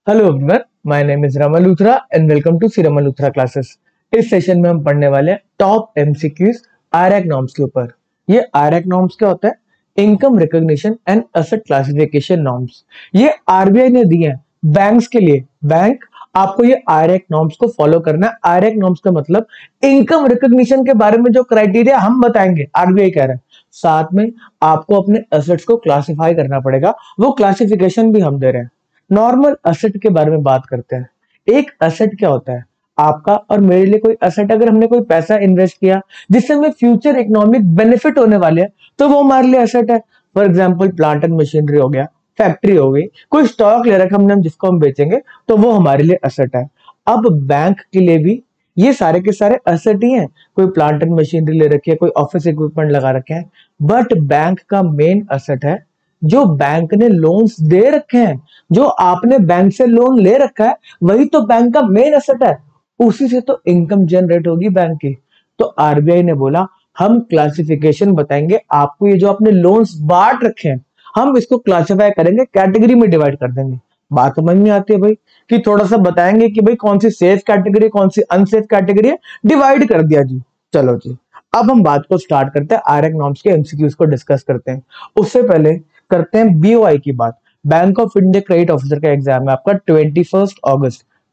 Hello everyone, my name is Raman Luthra and welcome to C Raman Luthra classes. इस session में हम पढ़ने वाले हैं टॉप एमसीक्यूज आरएक नॉर्म्स के ऊपर। ये आरएक नॉर्म्स क्या होता है? Income recognition and asset classification norms. ये आरबीआई ने दिए हैं बैंक्स के लिए। बैंक आपको ये आरएक नॉर्म्स को फॉलो करना है। आरएक नॉर्म्स का मतलब इनकम रिकॉग्निशन के बारे में जो क्राइटेरिया हम बताएंगे, आरबीआई कह रहा है, साथ में आपको अपने एसेट्स को क्लासिफाई करना पड़ेगा। वो क्लासिफिकेशन भी हम दे रहे हैं। नॉर्मल एसेट के बारे में बात करते हैं। एक एसेट क्या होता है? आपका और मेरे लिए कोई एसेट, अगर हमने कोई पैसा इन्वेस्ट किया जिससे हमें फ्यूचर इकोनॉमिक बेनिफिट होने वाले हैं, तो वो हमारे लिए एसेट है। For example plant and machinery हो गया, फैक्ट्री हो गई, कोई स्टॉक ले रखा हमने जिसको हम बेचेंगे, तो वो हमारे लिए एसेट है। अब बैंक के लिए भी ये सारे के सारे एसेट ही हैं। कोई प्लांट एंड मशीनरी ले रखी है, कोई ऑफिस इक्विपमेंट लगा रखे हैं, बट बैंक का मेन एसेट है जो बैंक ने लोन्स दे रखे हैं। जो आपने बैंक से लोन ले रखा है वही तो बैंक का मेन एसेट है। उसी से तो इनकम जनरेट होगी बैंक की। तो आरबीआई ने बोला हम क्लासिफिकेशन बताएंगे आपको। ये जो आपने लोन्स बांट रखे हैं, हम इसको क्लासिफाई करेंगे, कैटेगरी में डिवाइड कर देंगे। बात समझ में आती है भाई? कि थोड़ा सा बताएंगे कि भाई कौन सी सेफ कैटेगरी, कौन सी अनसेफ कैटेगरी है, डिवाइड कर दिया जी। चलो जी, अब हम बात को स्टार्ट करते हैं, आरएक नॉर्म्स के एमसीक्यूज को डिस्कस करते हैं। उससे पहले करते हैं बीओआई की बात। Bank of India credit officer का एग्जाम है आपका 21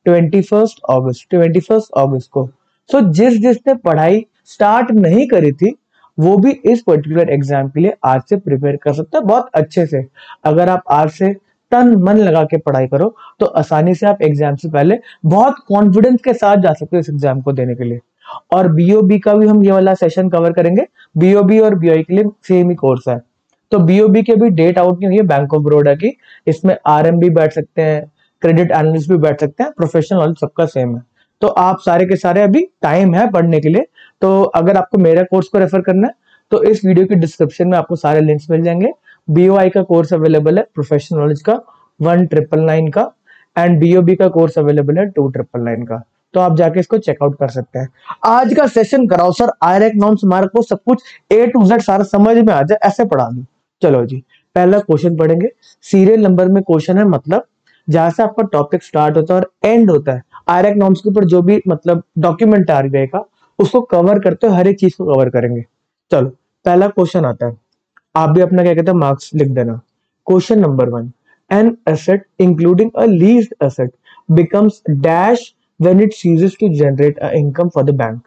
अगस्त को। सो जिसने पढ़ाई स्टार्ट नहीं करी थी वो भी इस पर्टिकुलर एग्जाम के लिए आज से प्रिपेयर कर सकता है बहुत अच्छे से। अगर आप आज से तन मन लगा के पढ़ाई करो तो आसानी से आप एग्जाम से पहले बहुत कॉन्फिडेंस के साथ जा सकते हो इस एग्जाम को देने के लिए। और बीओबी का भी हम ये वाला सेशन कवर करेंगे। बीओबी और बीओआई के लिए सेम ही कोर्स है। तो बीओबी के भी डेट आउट नहीं हुई है बैंक ऑफ बड़ौदा की। इसमें आरएम भी बैठ सकते हैं, क्रेडिट एनालिस्ट भी बैठ सकते हैं, प्रोफेशनल नॉलेज सबका सेम है। तो आप सारे के सारे अभी टाइम है पढ़ने के लिए। तो अगर आपको मेरा कोर्स को रेफर करना है तो इस वीडियो की डिस्क्रिप्शन में आपको सारे लिंक्स मिल जाएंगे। बीओआई का कोर्स अवेलेबल है प्रोफेशनल नॉलेज का 1999 का, एंड बीओबी का कोर्स अवेलेबल है 2999 का। तो आप जाके इसको चेकआउट कर सकते हैं। आज का सेशन कराओ सर, आरएक नॉर्म्स हमारे को सब कुछ ए टू जेड सारा समझ में आ जाए, ऐसे पढ़ा दो। चलो जी, पहला क्वेश्चन पढ़ेंगे। सीरियल नंबर में क्वेश्चन है, मतलब जहां से आपका टॉपिक स्टार्ट होता है और एंड होता है, आरएक नॉर्म्स के ऊपर जो भी मतलब डॉक्यूमेंट आ रही का उसको कवर करते हो, हर एक चीज को कवर करेंगे। चलो पहला क्वेश्चन आता है, आप भी अपना क्या कहते हैं मार्क्स लिख देना। Question number 1, an asset including a leased asset becomes dash when it ceases to generate a income for the bank.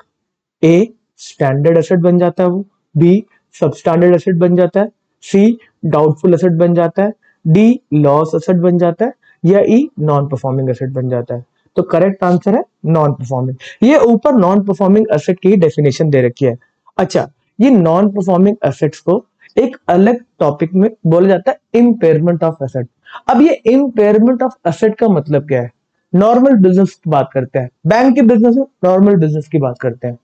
A standard asset बन जाता है वो, बी सब स्टैंडर्ड एसेट बन जाता है, सी डाउटफुल एसेट बन जाता है, डी लॉस एसेट बन जाता है, या ई नॉन परफॉर्मिंग एसेट बन जाता है। तो करेक्ट आंसर है नॉन परफॉर्मिंग। ये ऊपर नॉन परफॉर्मिंग एसेट की डेफिनेशन दे रखी है। अच्छा, ये नॉन परफॉर्मिंग एसेट्स को एक अलग टॉपिक में बोला जाता है इम्पेयरमेंट ऑफ एसेट। अब ये इम्पेयरमेंट ऑफ एसेट का मतलब क्या है? नॉर्मल बिजनेस की बात करते हैं, बैंक के बिजनेस में नॉर्मल बिजनेस की बात करते हैं।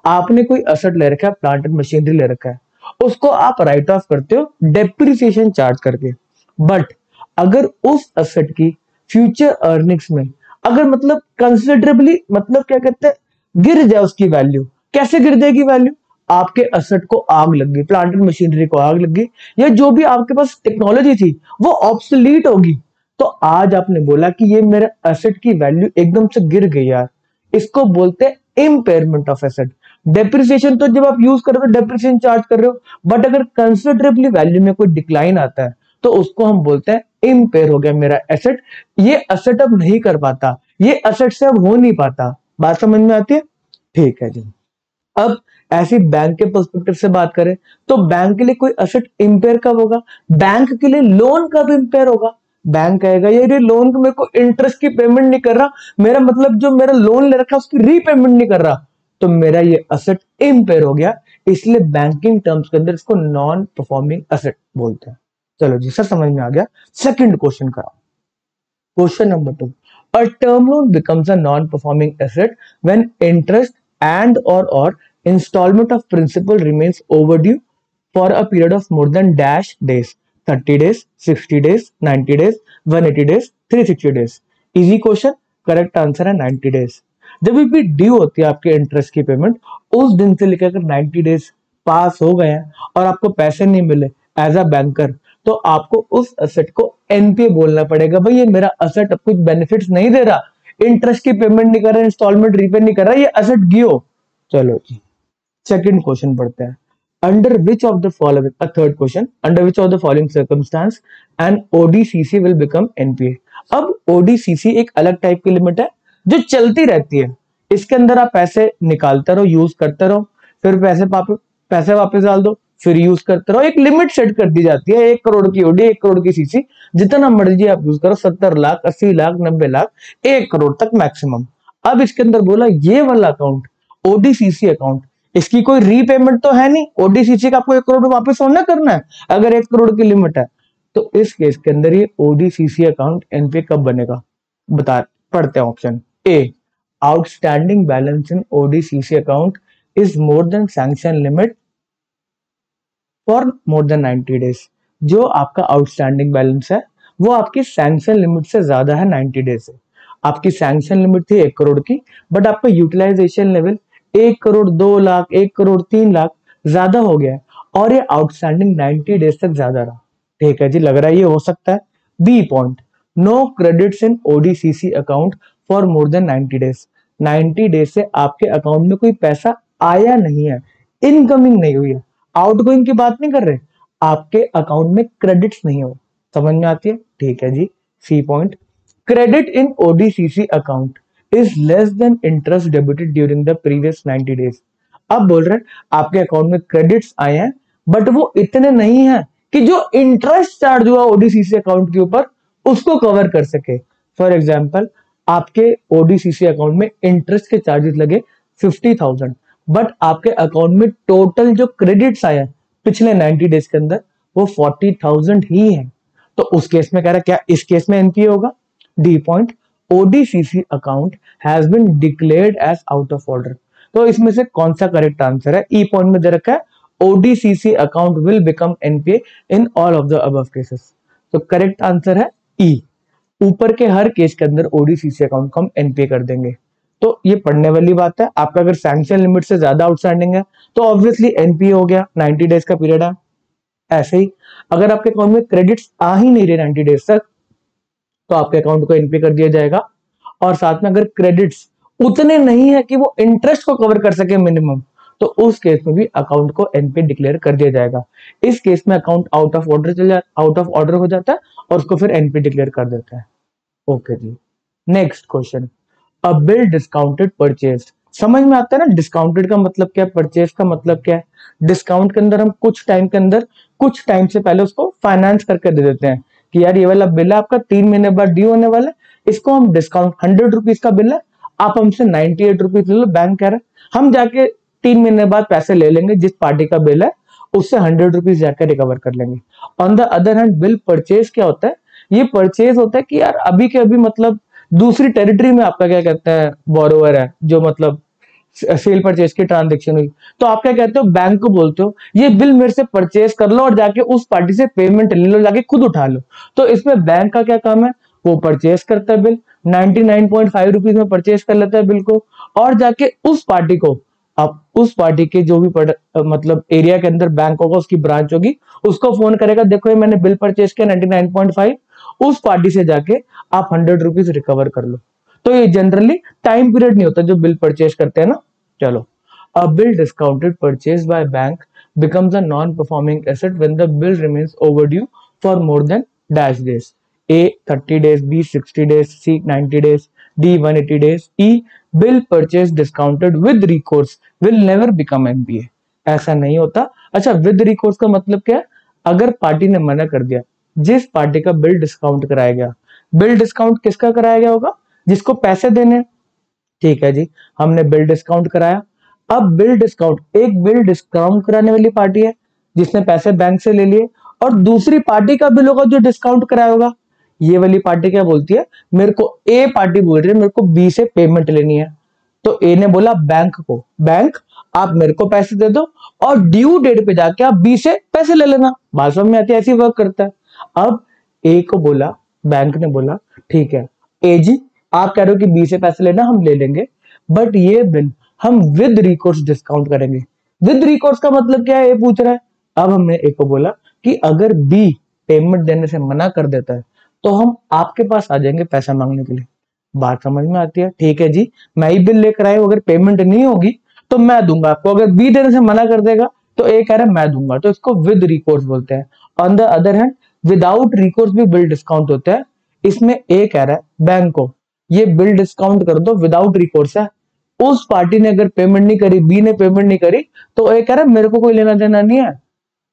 आपने कोई एसेट ले रखा है, प्लांट एंड मशीनरी ले रखा है, उसको आप राइट ऑफ करते हो डेप्रिसिएशन चार्ज करके। बट अगर उस एसेट की फ्यूचर अर्निंग्स में अगर मतलब कंसिडरेबली मतलब क्या कहते हैं गिर जाए उसकी वैल्यू, कैसे गिर जाएगी वैल्यू? आपके एसेट को आग लग गई, प्लांट एंड मशीनरी को आग लग गई, या जो भी आपके पास टेक्नोलॉजी थी वो ऑब्सोलीट होगी। तो आज आपने बोला कि ये मेरा एसेट की वैल्यू एकदम से गिर गई यार, इसको बोलते हैं इम्पेयरमेंट ऑफ एसेट। डेप्रिसिएशन तो जब आप यूज कर रहे हो डेप्रिसिएशन चार्ज कर रहे हो, बट अगर कंसिडरेबली वैल्यू में कोई डिक्लाइन आता है तो उसको हम बोलते हैं इम्पेयर हो गया मेरा एसेट, ये एसेट अब नहीं कर पाता, ये एसेट से अब हो नहीं पाता। बात समझ में आती है? ठीक है जी। अब ऐसी बैंक के पर्सपेक्टिव से बात करें तो बैंक के लिए कोई एसेट इंपेयर कब होगा? बैंक के लिए लोन कब इंपेयर होगा? बैंक कहेगा ये लोन को मेरे को इंटरेस्ट की पेमेंट नहीं कर रहा, मेरा मतलब जो मेरा लोन ले रखा उसकी रीपेमेंट नहीं कर रहा, तो मेरा ये एसेट इंपेयर हो गया। इसलिए बैंकिंग टर्म्स के अंदर इसको नॉन परफॉर्मिंग एसेट बोलते हैं। चलो जी सर, समझ में आ गया। सेकंड क्वेश्चन कराओ। Question number 2. A term loan becomes a non-performing asset when interest and or installment of principal remains overdue for a period of more than dash days, 30 days, 60 days, 90 days, 180 days, 360 days. Easy question, correct answer है 90 days. जब भी due होती है आपके interest की payment, उस दिन से लेकर 90 डेज पास हो गए हैं और आपको पैसे नहीं मिले एज अ बैंकर, तो आपको उस असेट को एनपीए बोलना पड़ेगा। भाई ये मेरा असेट अब कुछ बेनिफिट्स नहीं दे रहा, इंटरेस्ट की पेमेंट नहीं कर रहा, इंस्टॉलमेंट रीपे नहीं कर रहा, ये असेट गियो। चलो जी, सेकंड क्वेश्चन पढ़ते हैं। Under which of the following, third question, under which of the following circumstances and ODCC will become NPA. अब ओडीसीसी एक अलग टाइप की लिमिट है जो चलती रहती है। इसके अंदर आप पैसे निकालते रहो, यूज करते रहो, फिर पैसे वापस डाल दो, फिर यूज करते रहो। एक लिमिट सेट कर दी जाती है, 1 करोड़ की ओडी, 1 करोड़ की सीसी, जितना मर्जी आप यूज करो, 70 लाख, 80 लाख, 90 लाख, 1 करोड़ तक मैक्सिमम। अब इसके अंदर बोला ये वाला अकाउंट ओडीसीसी अकाउंट, इसकी कोई रीपेमेंट तो है नहीं, ओडीसीसी का आपको 1 करोड़ वापस और ना करना है अगर 1 करोड़ की लिमिट है। तो इस केस के अंदर ये ओडीसीसी अकाउंट एनपीए कब बनेगा, बता पढ़ते हैं। Option A, outstanding balance in ODCC account is more than sanction limit for more than 90 days. जो आपका आउटस्टैंडिंग बैलेंस है वो आपकी सैंक्शन लिमिट से ज्यादा है 90 डेज से। आपकी सैंक्शन लिमिट थी 1 करोड़ की, बट आपका यूटिलाइजेशन लेवल 1 करोड़ 2 लाख, 1 करोड़ 3 लाख ज्यादा हो गया है, और ये आउटस्टैंडिंग 90 डेज तक ज्यादा रहा। ठीक है जी, लग रहा है ये हो सकता है। B point, no credits in ODCC account for more than 90 days. 90 days से आपके अकाउंट में कोई पैसा आया नहीं है, इनकमिंग नहीं हुई है, आउटगोइंग की बात नहीं कर रहे, आपके अकाउंट में क्रेडिट्स नहीं हो। समझ में आती है? ठीक है जी। C point, credit in ODCC account is less than interest debited during the previous 90 days. अब बोल रहे हैं आपके अकाउंट में क्रेडिट्स आए हैं, बट वो इतने नहीं है कि जो इंटरेस्ट चार्ज हुआ ओडीसीसी अकाउंट के ऊपर उसको कवर कर सके। फॉर एग्जाम्पल, आपके ओडीसीसी अकाउंट में इंटरेस्ट के चार्जेस लगे 50,000, बट आपके अकाउंट में टोटल जो क्रेडिट्स आए हैं पिछले 90 डेज के अंदर वो 40,000 ही है। तो उस केस में कह रहा है क्या इस केस में एनपीए होगा? D point, ODCC account has been declared as out of order. तो इसमें से कौन सा करेक्ट आंसर है? ई पॉइंट में दे रखा है ODCC account will become NPA in all of the above cases. तो करेक्ट आंसर है ई। ऊपर के हर केस के अंदर ओडीसीसी अकाउंट को हम एनपीए कर देंगे। तो ये पढ़ने वाली बात है। आपका अगर सैंक्शन लिमिट से ज्यादा आउटस्टैंडिंग है तो ऑब्वियसली एनपीए हो गया, 90 डेज का पीरियड है। ऐसे ही अगर आपके अकाउंट में क्रेडिट्स आ ही नहीं रहे 90 डेज तक तो आपके अकाउंट को एनपीए कर दिया जाएगा। और साथ में अगर क्रेडिट्स उतने नहीं है कि वो इंटरेस्ट को कवर कर सके मिनिमम, तो उस केस में भी अकाउंट को एनपीए डिक्लेयर कर दिया जाएगा। इस केस में अकाउंट आउट ऑफ ऑर्डर हो जाता है और उसको फिर एनपीए डिक्लेयर कर देता है। ओके जी, next question, a bill discounted purchase. समझ में आता है ना डिस्काउंटेड का मतलब क्या है, परचेज का मतलब क्या है। डिस्काउंट के अंदर हम कुछ टाइम से पहले उसको फाइनेंस करके दे देते हैं कि यार ये वाला बिल है आपका 3 महीने बाद ड्यू होने वाला है, इसको हम डिस्काउंट 100 रुपीज का बिल है, आप हमसे 98 रुपीज ले लो, बैंक कह रहा है हम जाके 3 महीने बाद पैसे ले लेंगे, जिस पार्टी का बिल है उससे 100 रुपीज जाकर रिकवर कर लेंगे। On the other hand bill purchase क्या होता है? ये परचेज होता है कि यार अभी के अभी मतलब दूसरी टेरिटरी में आपका क्या कहते हैं बोरोवर है, जो मतलब सेल परचेज की ट्रांजेक्शन हुई, तो आप क्या कहते हो, बैंक को बोलते हो ये बिल मेरे से परचेज कर लो और जाके उस पार्टी से पेमेंट ले लो, जाके खुद उठा लो। तो इसमें बैंक का क्या काम है, वो परचेज करता है बिल, 99.5 रुपीज में परचेज कर लेता है बिल को, और जाके उस पार्टी को, अब उस पार्टी के जो भी मतलब एरिया के अंदर बैंक होगा, उसकी ब्रांच होगी, उसको फोन करेगा, देखो ये मैंने बिल परचेज किया 99.5, उस पार्टी से जाके आप 100 रुपीज रिकवर कर लो। तो ये जनरली टाइम पीरियड नहीं होता जो बिल परचेज करते हैं ना। चलो, अ bill discounted purchase by bank becomes a non-performing asset when the bill remains overdue for more than dash days. A 30 days, B 60 days, C 90 days, D 180 days, E bill purchase discounted with recourse will never become NPA। ऐसा नहीं होता। अच्छा, with recourse का मतलब क्या है? अगर party ने मना कर दिया, जिस पार्टी का बिल डिस्काउंट कराया गया, बिल डिस्काउंट किसका कराया गया होगा? जिसको पैसे देने। ठीक है जी, हमने बिल डिस्काउंट कराया। अब एक बिल डिस्काउंट कराने वाली पार्टी है जिसने पैसे बैंक से ले लिए, और दूसरी पार्टी का बिल होगा जो डिस्काउंट कराया होगा। ये वाली पार्टी क्या बोलती है, मेरे को ए पार्टी बोल रही है मेरे को बी से पेमेंट लेनी है, तो ए ने बोला बैंक को, बैंक आप मेरे को पैसे दे दो और ड्यू डेट पे जाके आप बी से पैसे ले लेना। बात समझ में आती है? ऐसी वर्क करता है। अब ए को बोला, बैंक ने बोला ठीक है ए जी, आप कह रहे हो कि बी से पैसे लेना, हम ले लेंगे, बट ये बिल हम विद रिकोर्स डिस्काउंट करेंगे। विद रिकोर्स का मतलब क्या है, ये पूछ रहा है। अब हमने ए को बोला कि अगर बी पेमेंट देने से मना कर देता है तो हम आपके पास आ जाएंगे पैसा मांगने के लिए। बात समझ में आती है? ठीक है जी, मैं ही बिल लेकर आया हूं, अगर पेमेंट नहीं होगी तो मैं दूंगा आपको। अगर बी देने से मना कर देगा तो ए कह रहा है मैं दूंगा, तो इसको विद रिकोर्स बोलते हैं। On the other hand without recourse भी बिल डिस्काउंट होता है। इसमें ए कह रहा है बैंक को ये बिल डिस्काउंट कर दो, विदाउट रिकोर्स है। उस पार्टी ने अगर पेमेंट नहीं करी, बी ने पेमेंट नहीं करी, तो ए कह रहा है मेरे को कोई लेना देना नहीं है,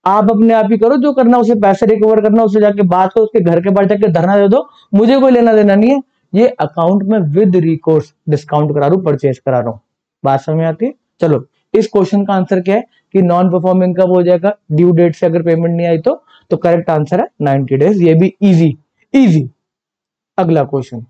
आप अपने आप ही करो जो करना, उसे पैसे रिकवर करना, उससे जाके बात करो, उसके घर के बाहर जाके धरना दे दो, मुझे कोई लेना देना नहीं है। ये अकाउंट में विद रिकोर्स डिस्काउंट करा रहा हूं, परचेज करा रहा हूं। बात समझ में आती है? चलो, इस क्वेश्चन का आंसर क्या है कि नॉन परफॉर्मिंग कब हो जाएगा? ड्यू डेट से अगर पेमेंट नहीं आई तो करेक्ट आंसर है 90 डेज। ये भी इजी इजी। अगला question,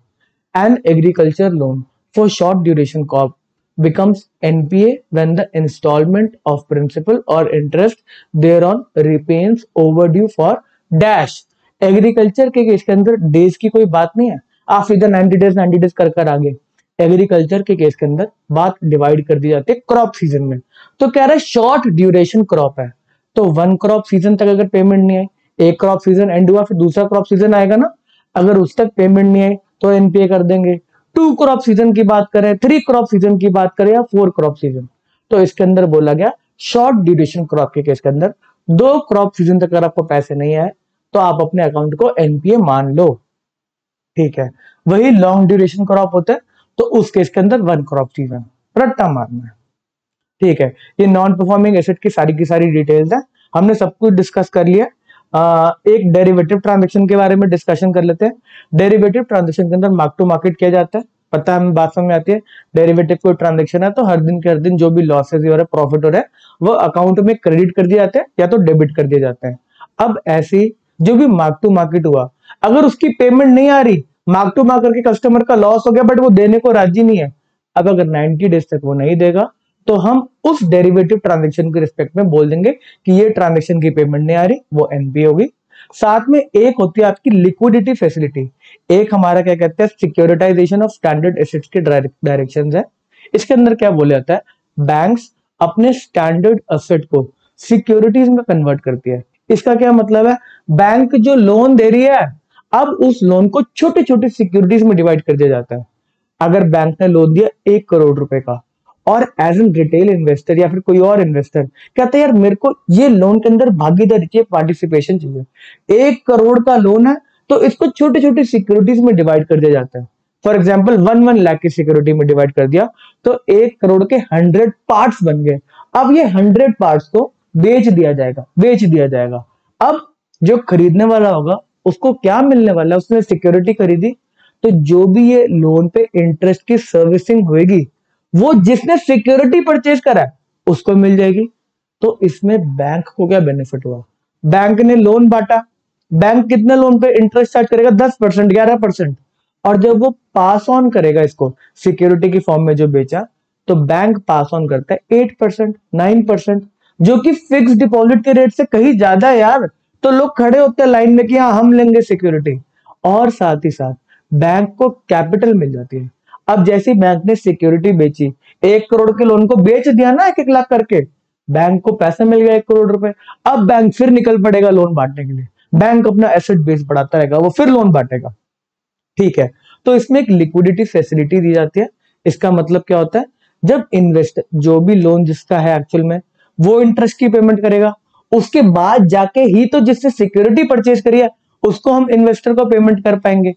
an agriculture loan for short duration crop becomes NPA when the installment of principal or interest thereon remains overdue for dash। Agriculture के case के अंदर डेज की कोई बात नहीं है, आप सीधा 90 डेज कर आगे। एग्रीकल्चर के केस के अंदर बात डिवाइड कर दी जाती है क्रॉप सीजन में। तो कह रहा है शॉर्ट ड्यूरेशन क्रॉप है, तो वन क्रॉप सीजन तक अगर पेमेंट नहीं आई, एक क्रॉप सीजन एंड हुआ, फिर दूसरा क्रॉप सीजन आएगा ना, अगर उस तक पेमेंट नहीं आई तो एनपीए कर देंगे। 2 क्रॉप सीजन की बात करें, 3 क्रॉप सीजन की बात करें या 4 क्रॉप सीजन, तो इसके अंदर बोला गया शॉर्ट ड्यूरेशन क्रॉप के केस के अंदर 2 क्रॉप सीजन तक अगर आपको पैसे नहीं आए तो आप अपने अकाउंट को एनपीए मान लो। ठीक है, वही लॉन्ग ड्यूरेशन क्रॉप होता है तो उस केस के अंदर 1 क्रॉप सीजन रट्टा मारना है। ठीक है, ये नॉन परफॉर्मिंग एसेट की सारी डिटेल्स है, हमने सब कुछ डिस्कस कर लिया। एक डेरिवेटिव ट्रांजैक्शन के बारे में डिस्कशन कर लेते हैं। डेरिवेटिव ट्रांजैक्शन के अंदर मार्क टू मार्केट किया जाता है, पता है, हमें बात समझ में आती है। डेरिवेटिव कोई ट्रांजैक्शन है तो हर दिन जो भी लॉसेज हो रहा है, प्रॉफिट हो रहा है, वो अकाउंट में क्रेडिट कर दिए जाते हैं या तो डेबिट कर दिए जाते हैं। अब ऐसी जो भी मार्क टू मार्केट हुआ, अगर उसकी पेमेंट नहीं आ रही, मार्क टू मार्केट के कस्टमर का लॉस हो गया बट वो देने को राजी नहीं है, अब अगर 90 डेज तक वो नहीं देगा तो हम उस डेरिवेटिव ट्रांजैक्शन के रिस्पेक्ट में बोल देंगे कि ये ट्रांजैक्शन की पेमेंट नहीं आ रही, वो एनपी होगी। साथ में एक होती है आपकी लिक्विडिटी फैसिलिटी, एक हमारा क्या कहते हैं सिक्योरिटाइजेशन ऑफ स्टैंडर्ड एसेट्स के डायरेक्शंस है। इसके अंदर क्या बोला जाता है, बैंक्स अपने स्टैंडर्ड एसेट को सिक्योरिटीज में कन्वर्ट करती है। इसका क्या मतलब है, बैंक जो लोन दे रही है अब उस लोन को छोटे छोटे सिक्योरिटीज में डिवाइड कर दिया जाता है। अगर बैंक ने लोन दिया 1 करोड़ रुपए का और एज एन रिटेल इन्वेस्टर या फिर कोई और इन्वेस्टर कहता है यार मेरे को ये लोन के अंदर भागीदारी चाहिए, पार्टिसिपेशन चाहिए, 1 करोड़ का लोन है तो इसको छोटे छोटे सिक्योरिटीज में डिवाइड कर दिया जाता है। फॉर एग्जाम्पल 1 लाख की सिक्योरिटी में डिवाइड कर दिया तो 1 करोड़ के 100 पार्ट्स बन गए। अब ये 100 पार्ट्स को बेच दिया जाएगा। अब जो खरीदने वाला होगा उसको क्या मिलने वाला है, उसने सिक्योरिटी खरीदी तो जो भी ये लोन पे इंटरेस्ट की सर्विसिंग होगी वो जिसने सिक्योरिटी परचेज करा है उसको मिल जाएगी। तो इसमें बैंक को क्या बेनिफिट हुआ, बैंक ने लोन बांटा, बैंक कितने लोन पे इंटरेस्ट चार्ज करेगा 10%, 11%, और जब वो पास ऑन करेगा इसको सिक्योरिटी की फॉर्म में जो बेचा तो बैंक पास ऑन करता है 8%, 9%, जो कि फिक्स डिपॉजिट के रेट से कहीं ज्यादा है यार। तो लोग खड़े होते हैं लाइन में कि हाँ हम लेंगे सिक्योरिटी, और साथ ही साथ बैंक को कैपिटल मिल जाती है। अब जैसी बैंक ने सिक्योरिटी बेची, 1 करोड़ के लोन को बेच दिया ना 1-1 लाख करके, बैंक को पैसा मिल गया 1 करोड़ रुपए। अब बैंक फिर निकल पड़ेगा लोन बांटने के लिए, बैंक अपना एसेट बेस बढ़ाता रहेगा, वो फिर लोन बांटेगा। ठीक है, तो इसमें एक लिक्विडिटी फैसिलिटी दी जाती है। इसका मतलब क्या होता है, जब इन्वेस्टर जो भी लोन जिसका है एक्चुअल में वो इंटरेस्ट की पेमेंट करेगा, उसके बाद जाके ही तो जिससे सिक्योरिटी परचेज करी है उसको हम इन्वेस्टर को पेमेंट कर पाएंगे।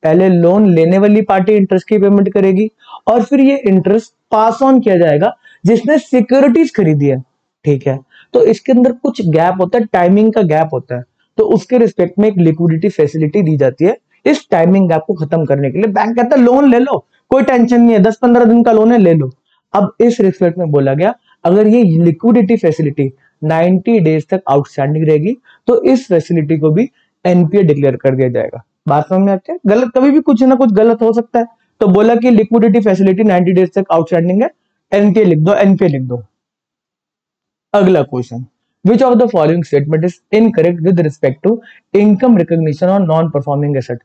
पहले लोन लेने वाली पार्टी इंटरेस्ट की पेमेंट करेगी और फिर ये इंटरेस्ट पास ऑन किया जाएगा जिसने सिक्योरिटीज खरीदी है। ठीक है, तो इसके अंदर कुछ गैप होता है, टाइमिंग का गैप होता है, तो उसके रिस्पेक्ट में एक लिक्विडिटी फैसिलिटी दी जाती है। इस टाइमिंग गैप को खत्म करने के लिए बैंक कहता है लोन ले लो, कोई टेंशन नहीं है, 10-15 दिन का लोन है, ले लो। अब इस रिस्पेक्ट में बोला गया अगर ये लिक्विडिटी फैसिलिटी 90 डेज तक आउटस्टैंडिंग रहेगी तो इस फैसिलिटी को भी एनपीए डिक्लेयर कर दिया जाएगा। बात समझ में आती है, गलत कभी भी कुछ ना कुछ गलत हो सकता है, तो बोला कि लिक्विडिटी फैसिलिटी 90 डेज तक आउटस्टैंडिंग है, एनपीए लिख दो, एनपीए लिख दो। अगला question, which of the following statement is incorrect with respect to income recognition on non performing asset.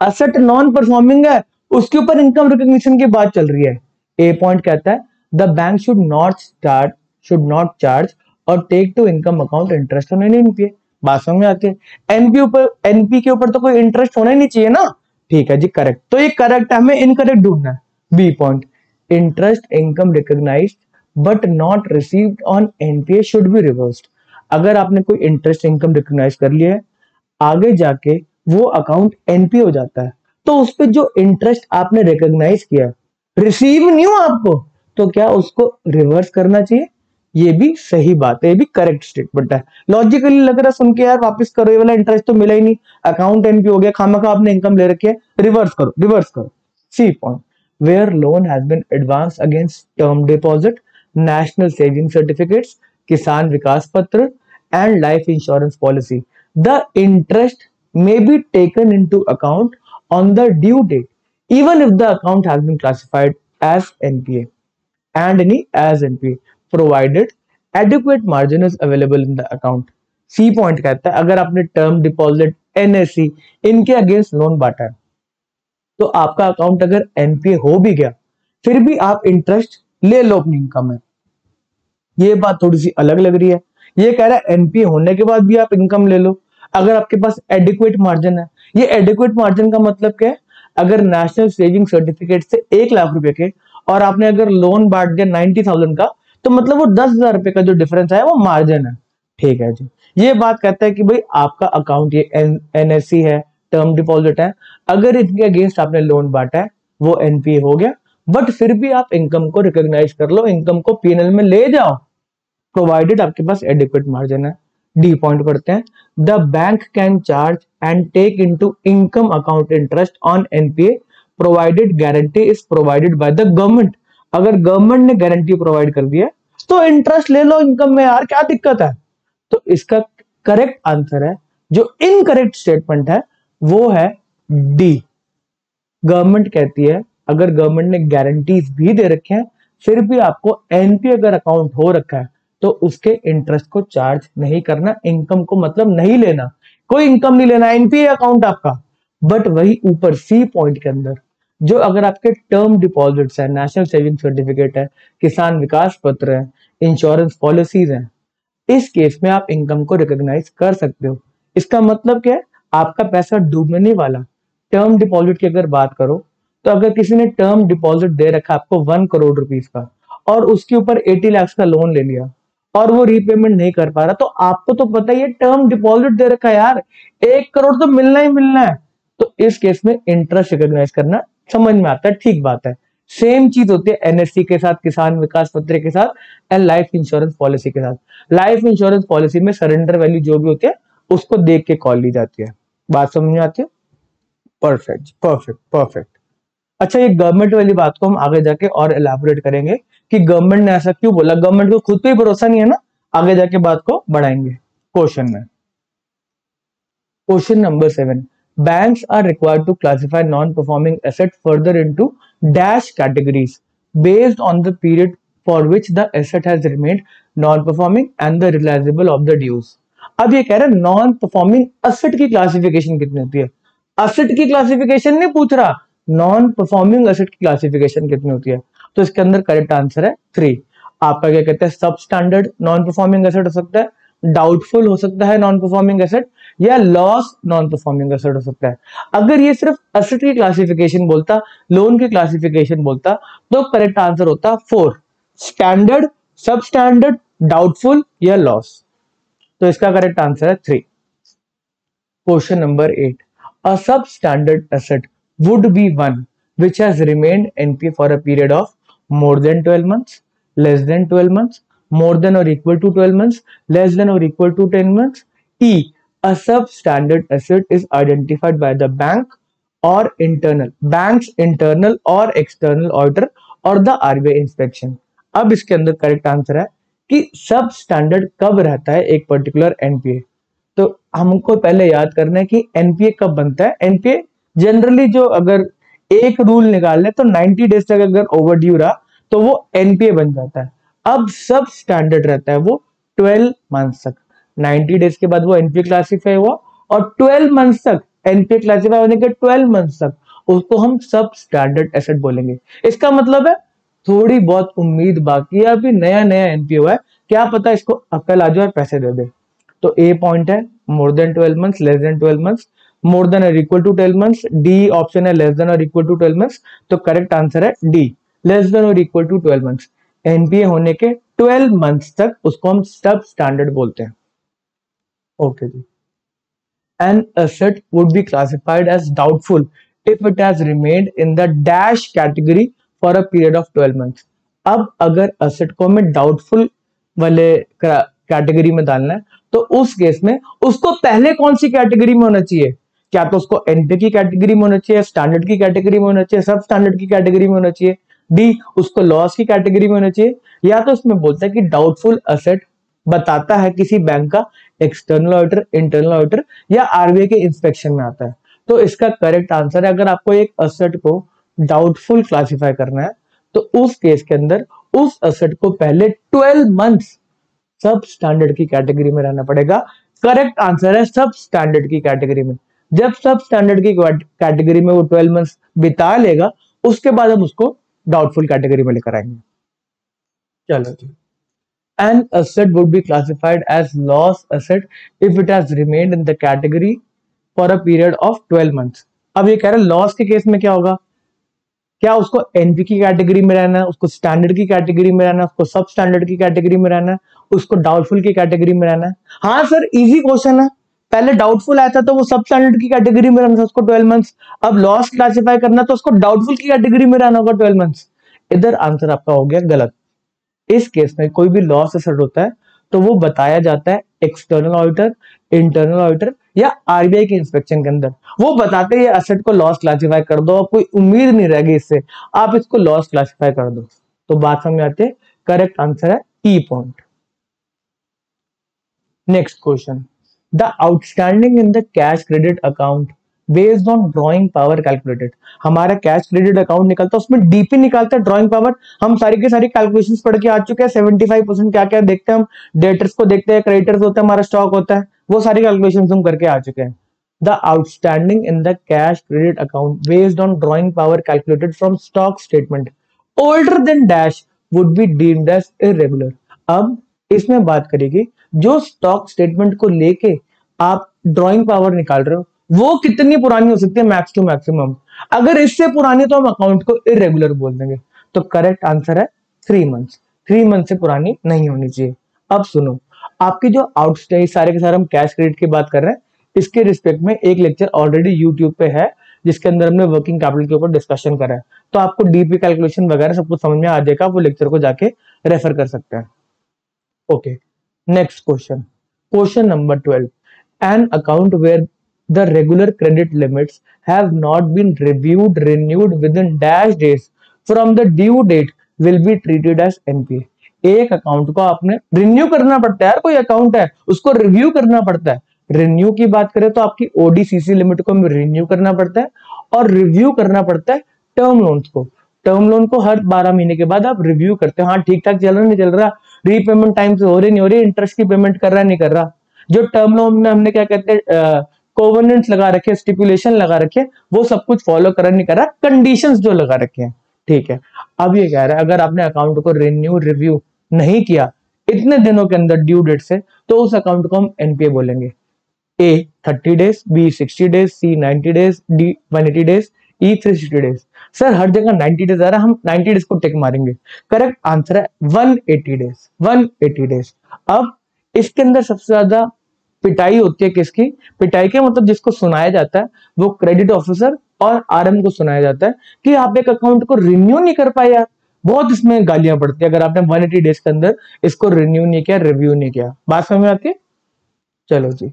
Asset non performing है, उसके ऊपर इनकम रिकॉग्निशन की बात चल रही है। ए पॉइंट कहता है the bank should not charge और take to income account interest on any NPA. बात समझ में आती है? एनपी के ऊपर तो कोई इंटरेस्ट होना ही नहीं चाहिए ना। ठीक है जी, करेक्ट। तो ये करेक्ट है, हमें इनकरेक्ट ढूंढना है। B point, interest income recognised but not received on NPA should be reversed. अगर आपने कोई इंटरेस्ट इनकम रिकॉग्नाइज कर लिया है, आगे जाके वो अकाउंट एनपीए हो जाता है, तो उस पे जो इंटरेस्ट आपने रिकॉग्नाइज किया, रिसीव नहीं हुआ आपको, तो क्या उसको रिवर्स करना चाहिए? ये भी सही बात है, ये भी करेक्ट स्टेटमेंट है। लॉजिकली लग रहा है सुन के यार, वापस करो, ये वाला इंटरेस्ट तो मिला ही नहीं, अकाउंट एनपी हो गया, खामखा आपने इनकम ले रखी है, रिवर्स करो, रिवर्स करो। C point, where loan has been advance against term deposit, national saving certificates, Kisan Vikas Patra and life insurance policy, the interest may be taken into account on the due date, even if the account has been classified as NPA and any as NPA, provided adequate margin is available in the account. C point कहता है अगर आपने term deposit, NSC इनके against loan बांटा है, तो आपका account अगर एनपीए हो भी गया, फिर भी आप इंटरेस्ट ले लो अपनी इनकम में। ये बात थोड़ी सी अलग लग रही है। ये कह रहा है एनपीए होने के बाद भी आप इनकम ले लो, अगर आपके पास एडिक्वेट मार्जिन है। ये एडिक्वेट मार्जिन का मतलब क्या है? अगर नेशनल सेविंग सर्टिफिकेट से 1 लाख रुपए के और आपने अगर लोन बांट दिया 90,000 का, तो मतलब वो 10,000 रुपए का जो डिफरेंस है वो मार्जिन है। ठीक है जी, ये बात कहता है कि भाई आपका अकाउंट ये एनएससी है, टर्म डिपॉजिट है, अगर इनके अगेंस्ट आपने लोन बांटा है, वो एनपीए हो गया, बट फिर भी आप इनकम को रिकॉग्नाइज कर लो, इनकम को पीएनएल में ले जाओ, प्रोवाइडेड आपके पास एडिक्वेट मार्जिन है। डी पॉइंट पढ़ते हैं, the bank can charge and take into income account interest on NPA provided guarantee is provided by the government. अगर गवर्नमेंट ने गारंटी प्रोवाइड कर दिया तो इंटरेस्ट ले लो इनकम में, यार क्या दिक्कत है? तो इसका करेक्ट आंसर है, जो इनकरेक्ट स्टेटमेंट है वो है डी। गवर्नमेंट कहती है अगर गवर्नमेंट ने गारंटीज भी दे रखे हैं, फिर भी आपको एनपीए अगर अकाउंट हो रखा है, तो उसके इंटरेस्ट को चार्ज नहीं करना, इनकम को मतलब नहीं लेना, कोई इनकम नहीं लेना, एनपीए अकाउंट आपका। बट वही ऊपर सी पॉइंट के अंदर, जो अगर आपके टर्म डिपॉजिट्स है, नेशनल सेविंग सर्टिफिकेट है, किसान विकास पत्र है, इंश्योरेंस पॉलिसीज है, इस केस में आप इनकम को रिकॉग्नाइज कर सकते हो। इसका मतलब क्या है? आपका पैसा डूबने नहीं वाला। टर्म डिपॉजिट की अगर बात करो, तो अगर किसी ने टर्म डिपॉजिट दे रखा आपको 1 करोड़ रुपीस का, और उसके ऊपर 80 लाख का लोन ले लिया और वो रीपेमेंट नहीं कर पा रहा, तो आपको तो पता ही है टर्म डिपॉजिट दे रखा है यार, 1 करोड़ तो मिलना ही मिलना है। तो इस केस में इंटरेस्ट रिकॉग्नाइज करना समझ में आता है, ठीक बात है। सेम चीज होती है एनएससी के साथ, किसान विकास पत्र के साथ एंड लाइफ इंश्योरेंस पॉलिसी के साथ। लाइफ इंश्योरेंस पॉलिसी में सरेंडर वैल्यू जो भी होती है उसको देख के कॉल ली जाती है। बात समझ में आती है? Perfect perfect perfect. अच्छा, ये गवर्नमेंट वाली बात को हम आगे जाके और एलाबोरेट करेंगे कि गवर्नमेंट ने ऐसा क्यों बोला। गवर्नमेंट को खुद पे ही भरोसा नहीं है ना, आगे जाके बात को बढ़ाएंगे क्वेश्चन में। Question number 7, banks are required to classify non-performing asset further into dash categories based on the period for which the asset has remained non-performing and the realizable of the dues। अब ये कह रहा है non performing asset की classification कितनी होती है। Asset की क्लासिफिकेशन नहीं पूछ रहा, नॉन परफॉर्मिंग असेट की क्लासिफिकेशन कितनी होती है। तो इसके अंदर करेक्ट आंसर है 3। आपका क्या कहते हैं, सब स्टैंडर्ड नॉन परफॉर्मिंग एसेट हो सकता है, डाउटफुल हो सकता है नॉन परफॉर्मिंग एसेट, या लॉस नॉन परफॉर्मिंग एसेट हो सकता है। अगर ये सिर्फ एसेट की क्लासिफिकेशन बोलता, लोन की क्लासिफिकेशन बोलता, तो करेक्ट आंसर होता 4, स्टैंडर्ड, सब स्टैंडर्ड, डाउटफुल या लॉस। तो इसका करेक्ट आंसर है 3। क्वेश्चन नंबर 8, अ सब standard asset would be one which has remained NPA for a period of more than 12 months, less than 12 months, more than or equal to 12 months, less than or equal to 10 months. E, a substandard asset is identified by the bank or bank's internal or external auditor or the RBI inspection। अब इसके अंदर correct answer है कि सब standard कब रहता है एक पर्टिकुलर एनपीए। तो हमको पहले याद करना है कि एनपीए कब बनता है। एनपीए जनरली जो अगर एक रूल निकाल ले तो 90 डेज तक अगर ओवर ड्यू रहा तो वो एनपीए बन जाता है। अब सब स्टैंडर्ड रहता है वो 12 मंथ्स तक, 90 डेज के बाद वो एनपीए क्लासिफाई हुआ और 12 मंथ्स तक, एनपीए क्लासिफाई होने के 12 मंथ्स तक उसको हम सब स्टैंडर्ड एसेट बोलेंगे। इसका मतलब है थोड़ी बहुत उम्मीद बाकी है, अभी नया नया एनपीए हुआ है, क्या पता इसको अकल आ जाए और पैसे दे दे। तो ए पॉइंट है more than 12 months, less than 12 months, more than और equal to 12 months, D option है लेस देन और इक्वल टू 12 मंथ्स, तो करेक्ट आंसर है डी, लेस देन और इक्वल टू 12 मंथ्स। एनपीए होने के 12 मंथ्स तक उसको हम सब स्टैंडर्ड बोलते हैं। ओके जी। An asset would be classified as doubtful if it has remained in the dash category for a period of 12 months. अब अगर asset को हमें doubtful वाले कैटेगरी में डालना है तो उस केस में उसको पहले कौन सी कैटेगरी में होना चाहिए? क्या तो उसको एनपीए की कैटेगरी में होना चाहिए, स्टैंडर्ड की कैटेगरी में होना चाहिए, सब स्टैंडर्ड की कैटेगरी में होना चाहिए, डी उसको लॉस की कैटेगरी में होना चाहिए, या तो उसमें बोलता है कि डाउटफुल असेट बताता है किसी बैंक का एक्सटर्नल ऑडिटर, इंटरनल ऑडिटर या आरबीआई के इंस्पेक्शन में आता है। तो इसका करेक्ट आंसर है, अगर आपको एक असेट को डाउटफुल क्लासिफाई करना है तो उस केस के अंदर उस असेट को पहले 12 मंथ्स सब स्टैंडर्ड की कैटेगरी में रहना पड़ेगा। करेक्ट आंसर है सब स्टैंडर्ड की कैटेगरी में। जब सब स्टैंडर्ड की कैटेगरी में वो 12 मंथ्स बिता लेगा उसके बाद हम उसको डाउटफुल कैटेगरी में लेकर आएंगे। चलो जी। An asset would be classified as loss asset if it has remained in the category for a period of 12 months. अब ये कह रहा है लॉस के केस में क्या होगा? क्या उसको एनपी की कैटेगरी में रहना है, उसको स्टैंडर्ड की कैटेगरी में रहना है, उसको सब स्टैंडर्ड की कैटेगरी में रहना है, उसको डाउटफुल की कैटेगरी में रहना है? हाँ सर, इजी क्वेश्चन है। पहले डाउटफुल आया था तो वो सब स्टैंडर्ड की कैटेगरी में रहना था उसको 12 मंथ्स। अब लॉस क्लासिफाई करना तो उसको डाउटफुल की कैटेगरी में रहना होगा 12 मंथ्स। इधर आंसर आपका हो गया गलत। इस केस में कोई भी लॉस असेट होता है तो वो बताया जाता है एक्सटर्नल ऑडिटर, इंटरनल ऑडिटर या आरबीआई के इंस्पेक्शन के अंदर। वो बताते हैं ये असेट को लॉस क्लासिफाई कर दो, कोई उम्मीद नहीं रहेगी इससे, आप इसको लॉस क्लासिफाई कर दो। तो बात समझ आती है, करेक्ट आंसर है ई point. Next question, the outstanding in the cash credit account based on drawing power calculated. हमारा कैश क्रेडिट अकाउंट निकलता है, उसमें डीपी निकालता है ड्रॉइंग पावर। हम सारी की सारी कैलकुलेशंस पढ़ के आ चुके हैं। 75% क्या क्या देखते हैं हम, डेटर्स को देखते हैं, क्रेडिटर्स होता है, हमारा स्टॉक होता है, वो सारी कैलकुलेशंस हम करके आ चुके हैं। The outstanding in the cash credit account based on drawing power calculated from stock statement older than dash would be deemed as irregular. अब इसमें बात करेगी जो स्टॉक स्टेटमेंट को लेके आप ड्रॉइंग पावर निकाल रहे हो वो कितनी पुरानी हो सकती है, मैक्स टू मैक्सिमम। अगर इससे पुरानी तो हम अकाउंट को इरेगुलर बोल देंगे। तो करेक्ट आंसर है 3 मंथ्स। 3 मंथ से पुरानी नहीं होनी चाहिए। अब सुनो, आपकी जो आउटस्टैंडिंग सारे के सारे हम कैश क्रेडिट की बात कर रहे हैं, इसके रिस्पेक्ट में एक लेक्चर ऑलरेडी यूट्यूब पे है जिसके अंदर हमने वर्किंग कैपिटल के ऊपर डिस्कशन करा है। तो आपको डीपी कैलकुलेशन वगैरह सब कुछ समझ में आ जाएगा, वो लेक्चर को जाके रेफर कर सकते हैं। Okay, next question, question number 12, an account where the regular credit limits have not been reviewed renewed within dash days from the due date will be treated as NPA। एक account को आपने renew करना पड़ता है यार, कोई account है उसको रिव्यू करना पड़ता है। रिन्यू की बात करें तो आपकी ओडीसीसी लिमिट को रिन्यू करना पड़ता है और रिव्यू करना पड़ता है टर्म लोन्स को। टर्म लोन को हर 12 महीने के बाद आप रिव्यू करते हो, हाँ ठीक ठाक चल रहा नहीं चल रहा, रीपेमेंट टाइम से हो रही नहीं हो रही, इंटरेस्ट की पेमेंट कर रहा नहीं कर रहा। जो टर्म लोन में हमने क्या कहते हैं कोवेनेंट्स लगा रखे, स्टिपुलेशन लगा रखे, वो सब कुछ फॉलो कर नहीं कर रहा, कंडीशंस जो लगा रखे हैं, ठीक है। अब ये कह रहा है अगर आपने अकाउंट को रिन्यू रिव्यू नहीं किया इतने दिनों के अंदर ड्यू डेट से, तो उस अकाउंट को हम एनपीए बोलेंगे। ए 30 डेज, बी 60 डेज, सी 90 डेज, डी 180 डेज, ई 360 डेज। सर हर जगह 90 डेज आ रहा है, हम 90 डेज को टिक मारेंगे। करेक्ट आंसर है 180 डेज, 180 डेज। अब इसके अंदर सबसे ज्यादा पिटाई होती है किसकी? पिटाई के मतलब जिसको सुनाया जाता है वो क्रेडिट ऑफिसर और आरएम को सुनाया जाता है कि आप एक अकाउंट को रिन्यू नहीं कर पाए यार। बहुत इसमें गालियां पड़ती है अगर आपने 180 डेज के अंदर इसको रिन्यू नहीं किया, रिव्यू नहीं किया। बात समझ में आती है? चलो जी,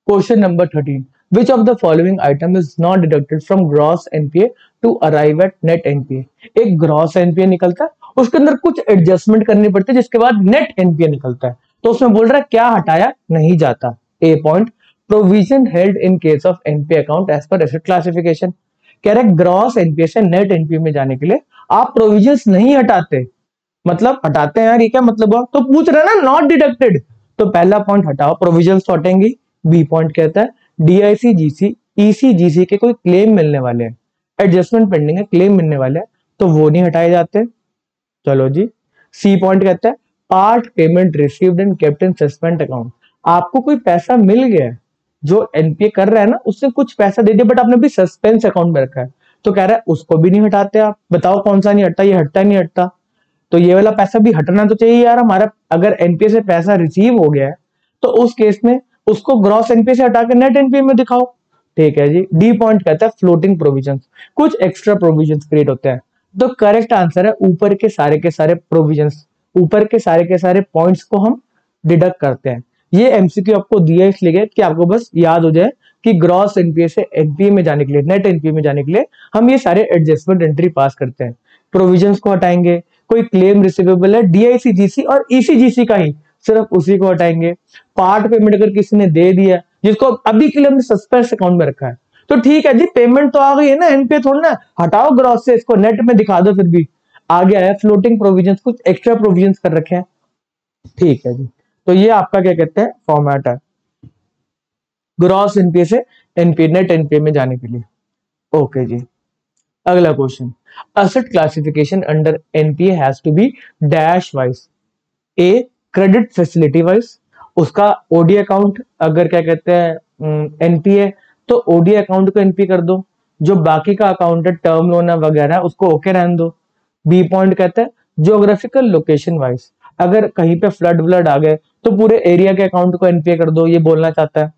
question number 13, which of the following item is not deducted from gross NPA to arrive at net NPA। एक ग्रॉस एनपीए निकलता है, उसके अंदर कुछ एडजस्टमेंट करनी पड़ती है जिसके बाद नेट एनपीए निकलता है। तो उसमें बोल रहा है क्या हटाया नहीं जाता। A point, provision held in case of NPA account as per asset classification. कह रहे ग्रॉस एनपीए से नेट एनपीए में जाने के लिए आप प्रोविजंस नहीं हटाते, मतलब हटाते हैं यार ये क्या मतलब हुआ? तो पूछ रहे ना नॉट डिडक्टेड, तो पहला पॉइंट हटाओ, प्रोविजंस तो हटेंगी। बी पॉइंट कहता है डीआईसी जीसी ईसी जीसी के कोई क्लेम मिलने वाले हैं, एडजस्टमेंट पेंडिंग है, क्लेम मिलने वाले हैं, तो वो नहीं हटाए जाते। चलो जी, सी पॉइंट कहता है part payment received and kept in suspend account. आपको कोई पैसा मिल गया है, जो एनपीए कर रहा है ना उसने कुछ पैसा दे दिया, बट आपने भी सस्पेंस अकाउंट में रखा है, तो कह रहा है उसको भी नहीं हटाते आप, बताओ कौन सा नहीं हटता, ये हटता नहीं हटता, तो ये वाला पैसा भी हटना तो चाहिए यार हमारा। अगर एनपीए से पैसा रिसीव हो गया है तो उस केस में उसको ग्रॉस एनपीए से हटा के नेट एनपीए में दिखाओ। ठीक है जी। डी पॉइंट कहता है फ्लोटिंग प्रोविजंस, कुछ एक्स्ट्रा प्रोविजंस क्रिएट होते हैं। तो करेक्ट आंसर है ऊपर के सारे प्रोविजंस, ऊपर के सारे पॉइंट्स को हम डिडक्ट करते हैं। ये एमसीक्यू आपको दिया इसलिए कि आपको बस याद हो जाए कि ग्रॉस एनपीए से एनपीए में जाने के लिए, नेट एनपीए में जाने के लिए हम ये सारे एडजस्टमेंट एंट्री पास करते हैं। प्रोविजंस को हटाएंगे, कोई क्लेम रिसीवेबल है डीआईसीजीसी और ईसीजीसी का ही, सिर्फ उसी को हटाएंगे। पार्ट पेमेंट अगर किसी ने दे दिया जिसको अभी के लिए हमने सस्पेंस अकाउंट में रखा है, तो ठीक है जी, पेमेंट तो आ गई है ना, एनपीए थोड़ा ना, हटाओ ग्रॉस से, इसको नेट में दिखा दो। फिर भी आगे आया फ्लोटिंग प्रोविजंस, कुछ एक्स्ट्रा प्रोविजंस कर रखे हैं। ठीक है जी। तो ये आपका क्या कहते हैं फॉर्मेट है ग्रॉस एनपीए से एनपीए, नेट एनपीए में जाने के लिए। ओके जी। अगला question, asset classification under NPA has to be dash wise। A credit facility wise, उसका ओडी अकाउंट अगर क्या कहते हैं एनपीए, तो ओडी अकाउंट को एनपी कर दो, जो बाकी का अकाउंट है टर्म लोन है वगैरह उसको ओके रहने दो। बी पॉइंट कहता है ज्योग्राफिकल लोकेशन वाइज, अगर कहीं पे फ्लड व्लड आ गए तो पूरे एरिया के अकाउंट को एनपीए कर दो, ये बोलना चाहता है।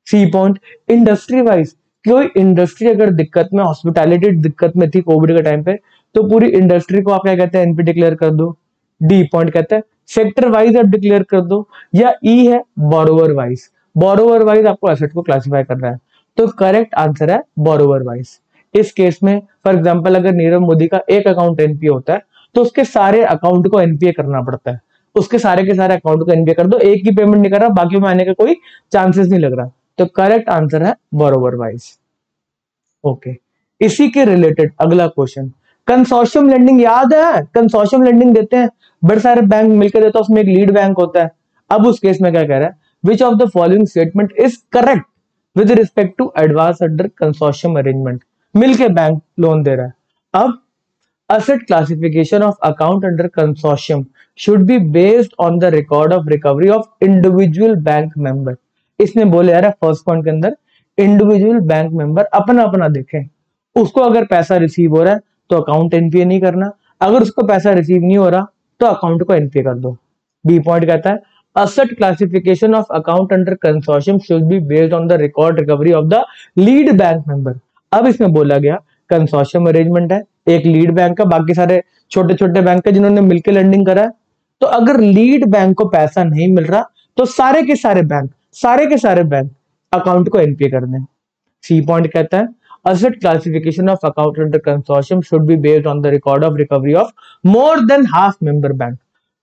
सी पॉइंट इंडस्ट्री वाइज, कोई इंडस्ट्री अगर दिक्कत में, हॉस्पिटैलिटी दिक्कत में थी कोविड के टाइम पे, तो पूरी इंडस्ट्री को आप क्या कहते हैं एनपी डिक्लेयर कर दो। डी पॉइंट कहता है सेक्टर वाइज आप डिक्लेयर कर दो। या ई है बोरोवर वाइज, बोरोवर वाइज आपको एसेट को क्लासिफाई करना है, तो करेक्ट आंसर है बोरोवर वाइज। इस केस में फॉर एग्जांपल अगर नीरव मोदी का एक अकाउंट एनपीए होता है तो उसके सारे अकाउंट को एनपीए करना पड़ता है, उसके सारे के सारे अकाउंट को एनपीए कर दो, एक की पेमेंट नहीं कर रहा, बाकी में आने का कोई चांसेस नहीं लग रहा, तो करेक्ट आंसर है बोरोवर वाइज। ओके। इसी के रिलेटेड अगला क्वेश्चन, कंसोर्शियम लेंडिंग याद है, कंसोर्शियम लेंडिंग देते हैं, बड़े सारे बैंक मिलकर देते हैं, उसमें एक लीड बैंक होता है। अब उस केस में क्या कह रहा है, which of the following statement is correct with respect to advance under consortium arrangement. मिलके बैंक लोन दे रहा है। अब asset classification of account under consortium should be based on the record of recovery of individual bank member। इसने बोले यार first point के अंदर इंडिविजुअल बैंक मेंबर अपना अपना देखें, उसको अगर पैसा रिसीव हो रहा है तो अकाउंट एनपीए नहीं करना, अगर उसको पैसा रिसीव नहीं हो रहा तो अकाउंट को एनपीए कर दो। बी पॉइंट कहता है asset classification of account under consortium should be based on the record recovery of the lead bank member। अब इसमें बोला गया कंसोर्शियम अरेंजमेंट है, एक लीड बैंक का, बाकी सारे छोटे छोटे बैंक है जिन्होंने मिलकर लेंडिंग करा है, तो अगर लीड बैंक को पैसा नहीं मिल रहा तो सारे के सारे बैंक अकाउंट को एनपीए कर दें। सी पॉइंट कहता है asset classification of account under consortium should be based on the record of recovery of more than half member bank।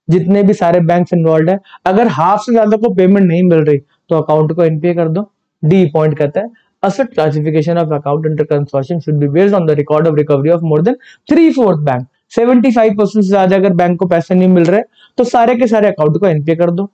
जितने भी सारे बैंक इन्वॉल्व है, अगर हाफ से ज्यादा को पेमेंट नहीं मिल रही तो अकाउंट को एनपीए कर दो। डी पॉइंट कहता है asset classification of account under consortium should be based on the record of recovery of more than 3/4 bank. 75% से ज्यादा अगर बैंक को पैसे नहीं मिल रहे तो सारे के सारे अकाउंट को एनपीए कर दो।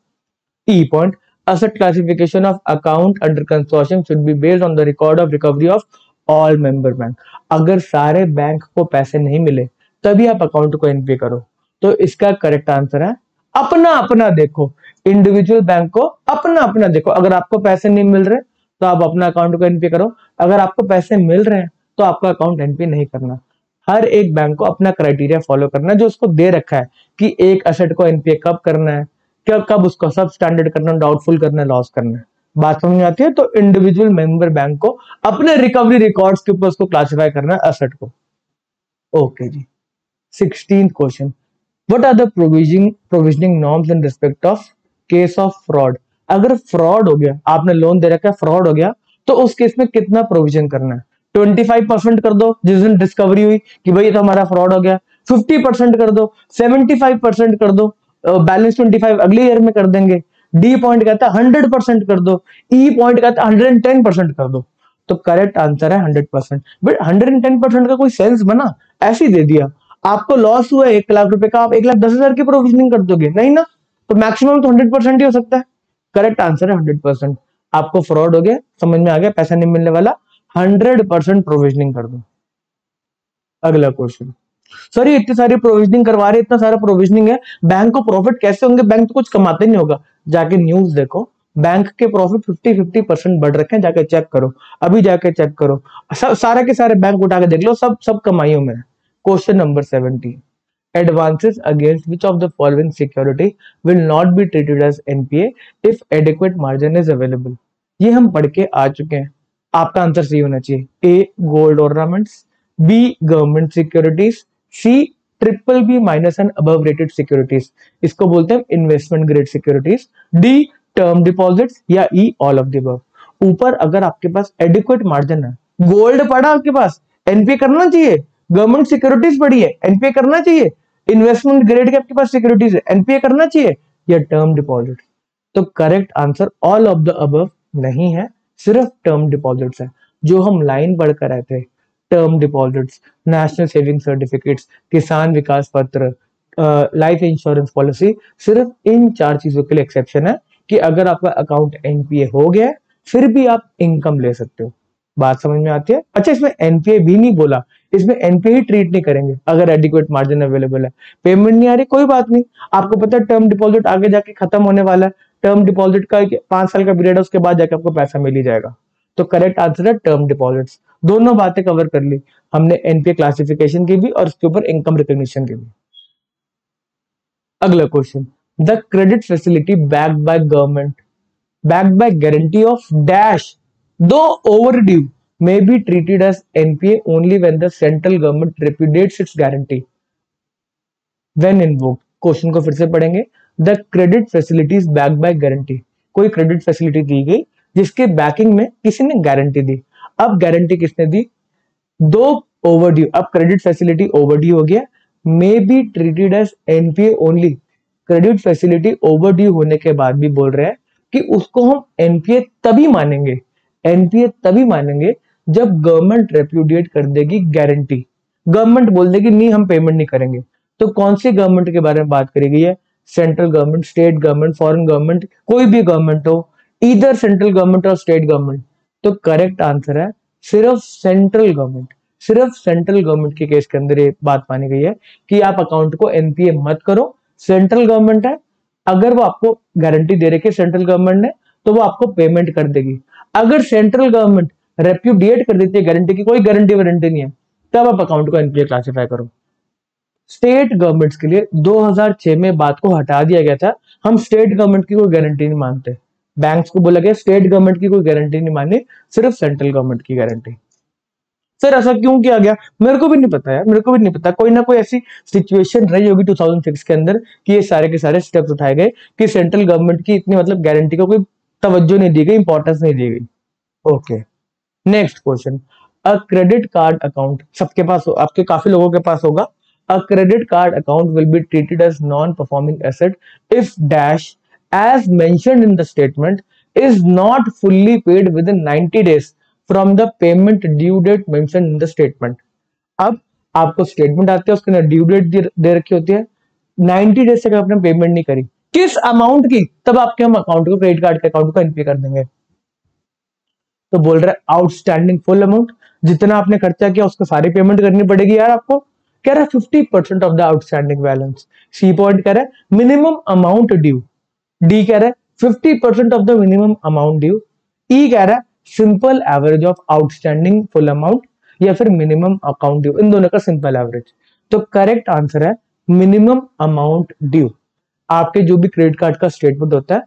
ई point asset classification of account under consortium should be based on the record of recovery of all member bank. अगर सारे बैंक को पैसे नहीं मिले तभी आप अकाउंट को एनपीए करो, तो इसका करेक्ट आंसर है अपना अपना देखो। इंडिविजुअल बैंक को अपना अपना देखो, अगर आपको पैसे नहीं मिल रहे तो आप अपना अकाउंट को एनपीए करो, अगर आपको पैसे मिल रहे हैं तो आपका अकाउंट एनपीए नहीं करना। हर एक बैंक को अपना क्राइटेरिया फॉलो करना है जो उसको दे रखा है कि एक एसेट को एनपीए कब करना है, कब उसको सब स्टैंडर्ड करना है, डाउटफुल करना है, लॉस करना है। बात समझ में आती है? तो इंडिविजुअल मेंबर बैंक को अपने रिकवरी रिकॉर्ड्स के ऊपर उसको क्लासिफाई करना है एसेट को। ओके जी। 16th question, what are the provisioning norms in respect of case of fraud. अगर फ्रॉड हो गया, आपने लोन दे रखा है, फ्रॉड हो गया, तो उस केस में कितना प्रोविजन करना है। 25% कर दो जिस दिन डिस्कवरी हुई कि भाई ये तो हमारा फ्रॉड हो गया, 50% कर दो, 75% कर दो, बैलेंस 25 अगले ईयर में कर देंगे। डी पॉइंट कहता है 100% कर दो, ई पॉइंट कहता है 110% कर दो। तो करेक्ट आंसर है 100%। बट 110% का कोई सेंस बना? ऐसे ही दे दिया, आपको लॉस हुआ 1 लाख रुपए का, आप 1,10,000 की प्रोविजनिंग कर दोगे? नहीं ना, तो मैक्सिमम तो 100% ही हो सकता है। करेक्ट आंसर है 100%। आपको फ्रॉड हो गया, समझ में आ गया, पैसा नहीं मिलने वाला, 100% प्रोविजनिंग कर दो। अगला क्वेश्चन, सर ये इतनी सारी प्रोविजनिंग करवा रहे, इतना सारा प्रोविजनिंग है, बैंक को प्रॉफिट कैसे होंगे? बैंक तो कुछ कमाते नहीं होगा। जाके न्यूज देखो, बैंक के प्रॉफिट 50-50% बढ़ रखे हैं, जाके चेक करो, अभी जाके चेक करो, सब सारे के सारे बैंक उठा के देख लो, सब सब कमाइयों में है। Question number 17, advances against which of the following security will not be treated as NPA if adequate margin is available। ये हम पढ़ के आ चुके हैं, आपका आंसर सही होना चाहिए। A gold ornaments, B government securities, C triple B minus and above rated securities, इसको बोलते हैं investment grade securities, D term deposits, या E all of the above. ऊपर अगर आपके पास एडिक्वेट मार्जिन है, गोल्ड पड़ा आपके पास, एनपीए करना चाहिए, गवर्नमेंट सिक्योरिटीज पड़ी है, एनपीए करना चाहिए, इन्वेस्टमेंट ग्रेड के आपके पास सिक्योरिटीज है, एनपीए करना चाहिए, या टर्म डिपॉजिट। तो correct answer all of the above नहीं है, सिर्फ टर्म डिपॉजिट्स है, जो हम लाइन पढ़कर आए थे। Term deposits, national saving certificates, Kisan Vikas पत्र, लाइफ इंश्योरेंस पॉलिसी, सिर्फ इन 4 चीजों के लिए एक्सेप्शन है कि अगर आपका अकाउंट एनपीए हो गया फिर भी आप इनकम ले सकते हो। बात समझ में आती है? अच्छा, इसमें एनपीए भी नहीं बोला, इसमें एनपीए ही ट्रीट नहीं करेंगे अगर एडिक्वेट मार्जिन अवेलेबल है। पेमेंट नहीं आ रही, कोई बात नहीं, आपको पता है टर्म डिपॉजिट आगे जाके खत्म होने वाला है, टर्म डिपॉजिट का 5 साल का पीरियड है, उसके बाद जाके आपको पैसा मिल ही जाएगा। तो करेक्ट आंसर है टर्म डिपॉजिट्स। दोनों बातें कवर कर ली हमने, एनपीए क्लासिफिकेशन की भी और उसके ऊपर इनकम रिकॉग्निशन की भी। अगला question, the credit facility backed by government, backed by guarantee of dash, though overdue, may be treated as NPA only when the central government repudiates its guarantee when invoked। Question को फिर से पढ़ेंगे। The credit facility is backed by guarantee, कोई credit facility दी गई जिसके banking में किसी ने गारंटी दी। अब गारंटी किसने दी? दो ओवरड्यू, अब क्रेडिट फैसिलिटी ओवरड्यू हो गया, may be treated as NPA only. Credit facility overdue होने के बाद भी बोल रहे हैं कि उसको हम एनपीए तभी मानेंगे, एनपीए तभी मानेंगे जब गवर्नमेंट रेप्यूडिएट कर देगी गारंटी। गवर्नमेंट बोल देगी नहीं हम पेमेंट नहीं करेंगे। तो कौन सी गवर्नमेंट के बारे में बात करी गई है? Central government, state government, foreign government, कोई भी गवर्नमेंट हो, इधर सेंट्रल गवर्नमेंट और स्टेट गवर्नमेंट। तो करेक्ट आंसर है सिर्फ सेंट्रल गवर्नमेंट। सिर्फ सेंट्रल गवर्नमेंट के केस के अंदर ये बात मानी गई है कि आप अकाउंट को एनपीए मत करो। सेंट्रल गवर्नमेंट है, अगर वो आपको गारंटी दे रखी है सेंट्रल गवर्नमेंट ने, तो वो आपको पेमेंट कर देगी। अगर सेंट्रल गवर्नमेंट रेप्यूडिएट कर देती है गारंटी की, कोई गारंटी वारंटी नहीं है, तब आप अकाउंट को एनपीए क्लासिफाई करो। स्टेट गवर्नमेंट्स के लिए 2006 में बात को हटा दिया गया था, हम स्टेट गवर्नमेंट की कोई गारंटी नहीं मानते। बैंक्स को बोला गया स्टेट गवर्नमेंट की कोई गारंटी नहीं मानी, सिर्फ सेंट्रल गवर्नमेंट की गारंटी। सर ऐसा क्यों किया गया? मेरे को भी नहीं पता यार, मेरे को भी नहीं पता, कोई ना कोई ऐसी सिचुएशन रही होगी 2006 के अंदर कि ये सारे के सारे स्टेप्स उठाए गए कि सेंट्रल गवर्नमेंट की इतनी मतलब गारंटी को कोई तवज्जो नहीं दी गई, इंपॉर्टेंस नहीं दी गई। Okay, next question, a credit card account, सबके पास आपके काफी लोगों के पास होगा। A credit card account will be treated as non performing asset if dash as mentioned in the statement is not fully paid within 90 days from the payment due date mention in the statement. अब आपको statement आती है, उसके अंदर due date दे रखी होती है, 90 days तक आपने पेमेंट नहीं करी किस अमाउंट की, तब आपके हम अकाउंट को, क्रेडिट कार्ड के अकाउंट को एनपीए कर देंगे। तो बोल रहा है आउटस्टैंडिंग फुल अमाउंट, जितना आपने खर्चा किया उसका सारी पेमेंट करनी पड़ेगी यार आपको। कह रहा है 50% of the outstanding balance. C point कह रहा है मिनिमम अमाउंट ड्यू, डी कह रहा है 50% of the minimum amount due, E कह रहा है simple average of outstanding full amount, या फिर मिनिमम अकाउंट ड्यू, इन दोनों का सिंपल एवरेज। तो करेक्ट आंसर है मिनिमम अमाउंट ड्यू। आपके जो भी क्रेडिट कार्ड का स्टेटमेंट होता है,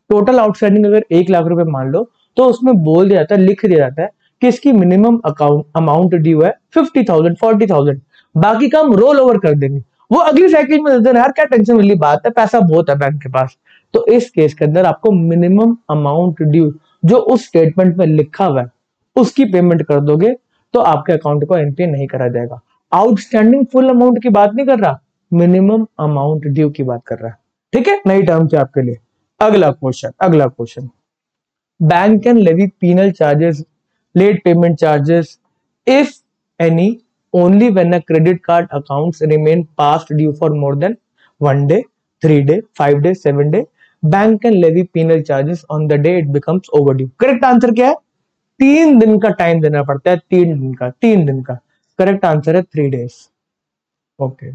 टोटल आउटस्टैंडिंग अगर 1 लाख रुपए मान लो, तो उसमें बोल दिया जाता है, लिख दिया जाता है कि इसकी मिनिमम अकाउंट अमाउंट ड्यू है 50,000 40,000, बाकी का हम रोल ओवर कर देंगे, वो अगली साइकिल में दे देना यार, क्या टेंशन वाली बात है, पैसा बहुत है बैंक के पास। तो इस केस के अंदर आपको मिनिमम अमाउंट ड्यू जो उस स्टेटमेंट में लिखा हुआ है उसकी पेमेंट कर दोगे, तो आपके अकाउंट को एनपीए नहीं करा जाएगा। आउटस्टैंडिंग फुल अमाउंट की बात नहीं कर रहा, मिनिमम अमाउंट ड्यू की बात कर रहा है। ठीक है, नई टर्म है आपके लिए। अगला question, bank can levy penal charges, late payment charges, if any, only when a credit card accounts remain past due for more than 1 day, 3 day, 5 day, 7 day. Bank can levy penal charges on the day it becomes overdue. Correct answer क्या है? 3 दिन का time देना पड़ता है, 3 दिन का। Correct answer है 3 days। ओके,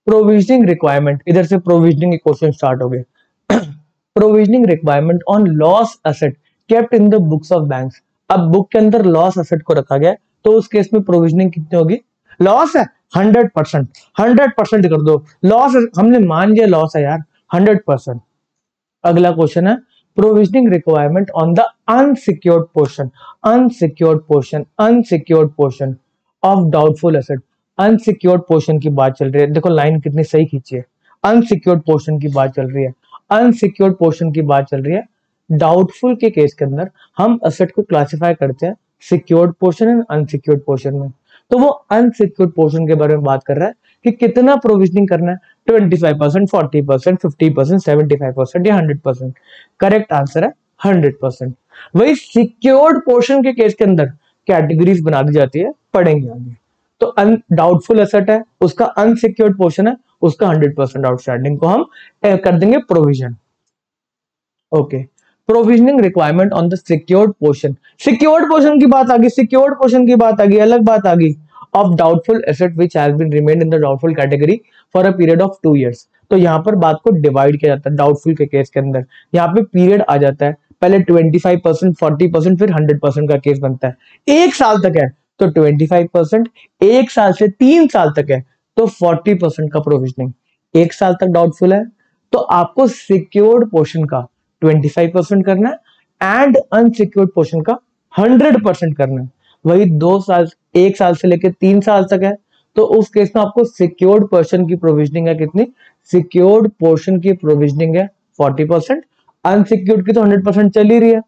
प्रोविजनिंग रिक्वायरमेंट, इधर से प्रोविजनिंग के क्वेश्चन स्टार्ट हो गए। Provisioning requirement on loss asset kept in the books of banks. अब बुक के अंदर लॉस एसेट को रखा गया, तो उस केस में प्रोविजनिंग कितनी होगी? लॉस है 100%, 100% कर दो। लॉस हमने मान लिया लॉस है यार 100%। अगला क्वेश्चन है provisioning requirement on the unsecured portion, unsecured portion, unsecured portion of doubtful asset. Unsecured portion की बात चल रही है, देखो लाइन कितनी सही खींची है। अनसिक्योर्ड पोर्शन की बात चल रही है, अनसिक्योर्ड पोर्शन की बात चल रही है। डाउटफुल के केस के अंदर हम एसेट को क्लासिफाई करते हैं secured portion and unsecured portion में। तो वो अनसिक्योर्ड पोर्शन के बारे में बात कर रहा है कि कितना प्रोविजनिंग करना है, 25%, 40%, 50%, 75% या 100%। करेक्ट आंसर है 100%। वही सिक्योर्ड पोर्शन के केस के अंदर कैटेगरीज बना दी जाती है, पढ़ेंगे आगे। तो डाउटफुल एसेट है, उसका अनसिक्योर्ड पोर्शन है, उसका 100% आउटस्टैंडिंग को हम कर देंगे provision. Okay, provisioning requirement on the secured portion. Secured portion की बात आ गई, सिक्योर्ड पोर्शन की बात आ गई, अलग बात आ गई। Of doubtful asset which has been remained in the doubtful category for a period of 2 years। तो यहाँ पर बात को डिवाइड किया जाता है डाउटफुल के केस के अंदर। यहाँ पे पीरियड आ जाता है, पहले 25%, 40%, फिर 100% का केस बनता है। 1 साल तक है तो 25%, 1 साल से 3 साल तक है तो 40% का प्रोविजनिंग। 1 साल तक डाउटफुल है तो आपको सिक्योर्ड पोर्शन का 25% करना है एंड अनसिक्योर्ड पोर्शन का 100% करना है। वही 2 साल, 1 साल से लेकर 3 साल तक है तो उस केस में आपको सिक्योर्ड पोर्शन की प्रोविजनिंग है कितनी? सिक्योर्ड पोर्शन की प्रोविजनिंग है 40%, अनसिक्योर्ड की तो 100% चल ही रही है।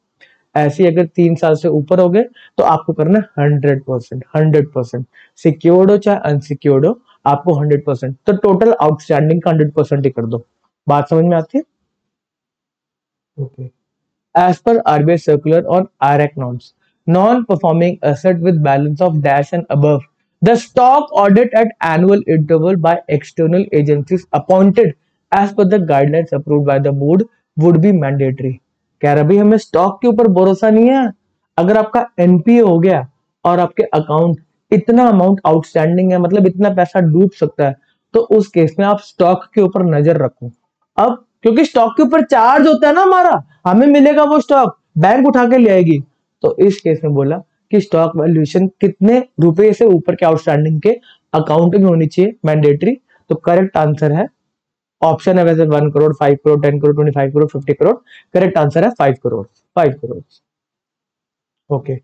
ऐसे अगर 3 साल से ऊपर हो गए तो आपको करना है 100%, 100%। सिक्योर्ड हो चाहे अनसिक्योर्ड हो, आपको 100%। तो टोटल आउटस्टैंडिंग का 100% ही कर दो। बात समझ में आती है? Okay. As per RBI circular on IRAC norms, non-performing asset with balance of dash and above, the stock audit at annual interval by external agencies appointed as per the guidelines approved by the board would be mandatory। कह रहा भाई हमें stock के ऊपर भरोसा नहीं है। अगर आपका एनपीए हो गया और आपके अकाउंट इतना अमाउंट आउटस्टैंडिंग है, मतलब इतना पैसा डूब सकता है, तो उस केस में आप स्टॉक के ऊपर नजर रखो। अब क्योंकि स्टॉक के ऊपर चार्ज होता है ना हमारा, हमें मिलेगा वो स्टॉक, बैंक उठा के ले आएगी। तो इस केस में बोला कि स्टॉक वैल्यूएशन कितने रुपए से ऊपर के आउटस्टैंडिंग के अकाउंट में होनी चाहिए, मैंडेटरी। तो करेक्ट आंसर है, ऑप्शन है वैसे 1 करोड़, 5 करोड़, 10 करोड़, 25 करोड़, 50 करोड़। करेक्ट आंसर है 5 crore, 5 crore. Okay,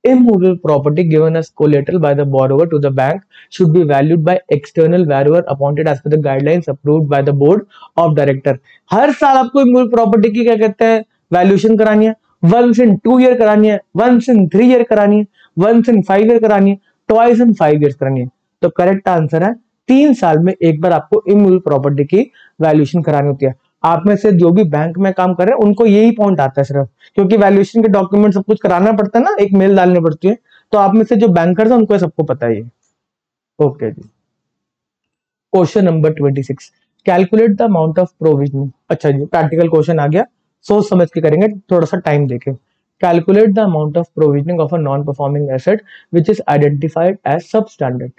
immovable property given as collateral by the borrower to the bank should be valued by external valuer appointed as per the guidelines approved by the board of director। हर साल आपको immovable property की क्या कहते हैं, valuation करानी है। Once in 2 year करानी है, वंस इन 3 ईयर करानी है, वंस इन 5 ईयर करानी है, ट्वाइस इन 5 ईयर करानी है। तो करेक्ट आंसर है 3 साल में एक बार आपको इमूवेबल प्रॉपर्टी की वैल्यूएशन करानी होती है। आप में से जो भी बैंक में काम कर रहे हैं उनको यही पॉइंट आता है सिर्फ, क्योंकि वैल्यूएशन के डॉक्यूमेंट सब कुछ कराना पड़ता है ना, एक मेल डालनी पड़ती है। तो आप में से जो बैंकर्स हैं उनको सबको पता ही है। Okay ji, question number 26, calculate the amount of provisioning. अच्छा जी, प्रैक्टिकल क्वेश्चन आ गया, सोच समझ के करेंगे, थोड़ा सा टाइम देके। Calculate the amount of provisioning of a non performing asset which is identified as सब स्टैंडर्ड।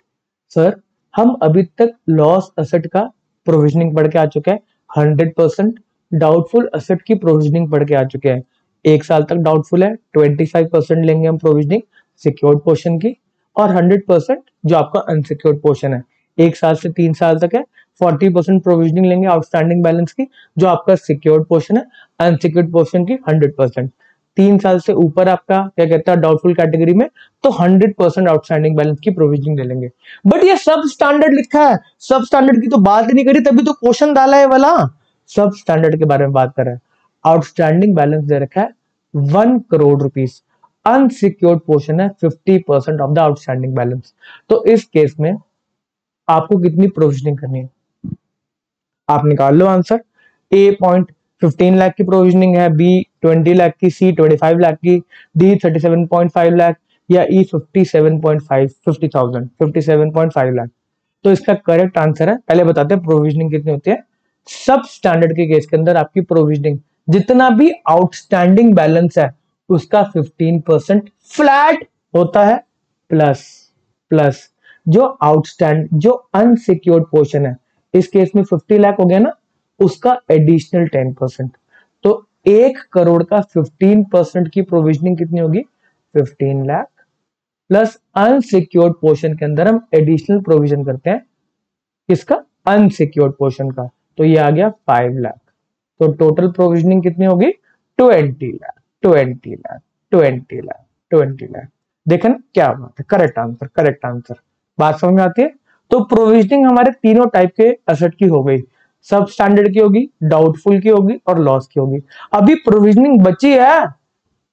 सर हम अभी तक लॉस एसेट का प्रोविजनिंग पढ़ के आ चुके हैं 100%, डाउटफुल एसेट की प्रोविजनिंग पढ़ के आ चुके हैं। 1 साल तक डाउटफुल है, 25% लेंगे हम प्रोविजनिंग सिक्योर्ड पोर्शन की, और 100% जो आपका अनसिक्योर्ड पोर्शन है 1 साल से 3 साल तक है। 40% प्रोविजनिंग लेंगे आउटस्टैंडिंग बैलेंस की, जो आपका सिक्योर्ड पोर्शन है। अनसिक्योर्ड पोर्शन की 100%। 3 साल से ऊपर आपका क्या कहता है डाउटफुल कैटेगरी में, तो 100% आउटस्टैंडिंग बैलेंस की प्रोविजनिंग ले लेंगे। बट ये सब स्टैंडर्ड लिखा है, सब स्टैंडर्ड की तो बात ही नहीं करी, तभी तो क्वेश्चन डाला है वाला। सब स्टैंडर्ड के बारे में बात कर रहे हैं। आउटस्टैंडिंग बैलेंस दे रखा है 1 करोड़ रुपीस, अनसिक्योर्ड पोर्शन है 50% ऑफ द आउटस्टैंडिंग बैलेंस। तो इस केस में आपको कितनी प्रोविजनिंग करनी है, आप निकाल लो आंसर। ए पॉइंट 15 लाख की प्रोविजनिंग है, बी 20 लाख की, सी 25 लाख की, डी 37.5 लाख, या ई 57.5 लाख। तो इसका करेक्ट आंसर है, पहले बताते हैं प्रोविजनिंग कितनी होती है। सब स्टैंडर्ड के केस के अंदर आपकी प्रोविजनिंग जितना भी आउटस्टैंडिंग बैलेंस है उसका 15% फ्लैट होता है, प्लस प्लस जो अनसिक्योर्ड पोर्शन है, इस केस में 50 लाख हो गया ना, उसका एडिशनल 10%। तो 1 करोड़ का 15% की प्रोविजनिंग कितनी होगी? 15 लाख प्लस अनसिक्योर्ड पोर्शन के अंदर हम एडिशनल प्रोविजन करते हैं किसका? अनसिक्योर्ड पोर्शन का, तो ये आ गया 5 लाख। तो टोटल प्रोविजनिंग कितनी होगी? 20 लाख, 20 लाख, 20 लाख, 20 लाख। देखा ना क्या बात है, करेक्ट आंसर, करेक्ट आंसर। बात समझ में आती है? तो प्रोविजनिंग हमारे तीनों टाइप के एसेट की हो गई, सब स्टैंडर्ड की होगी, डाउटफुल की होगी और लॉस की होगी। अभी प्रोविजनिंग बची है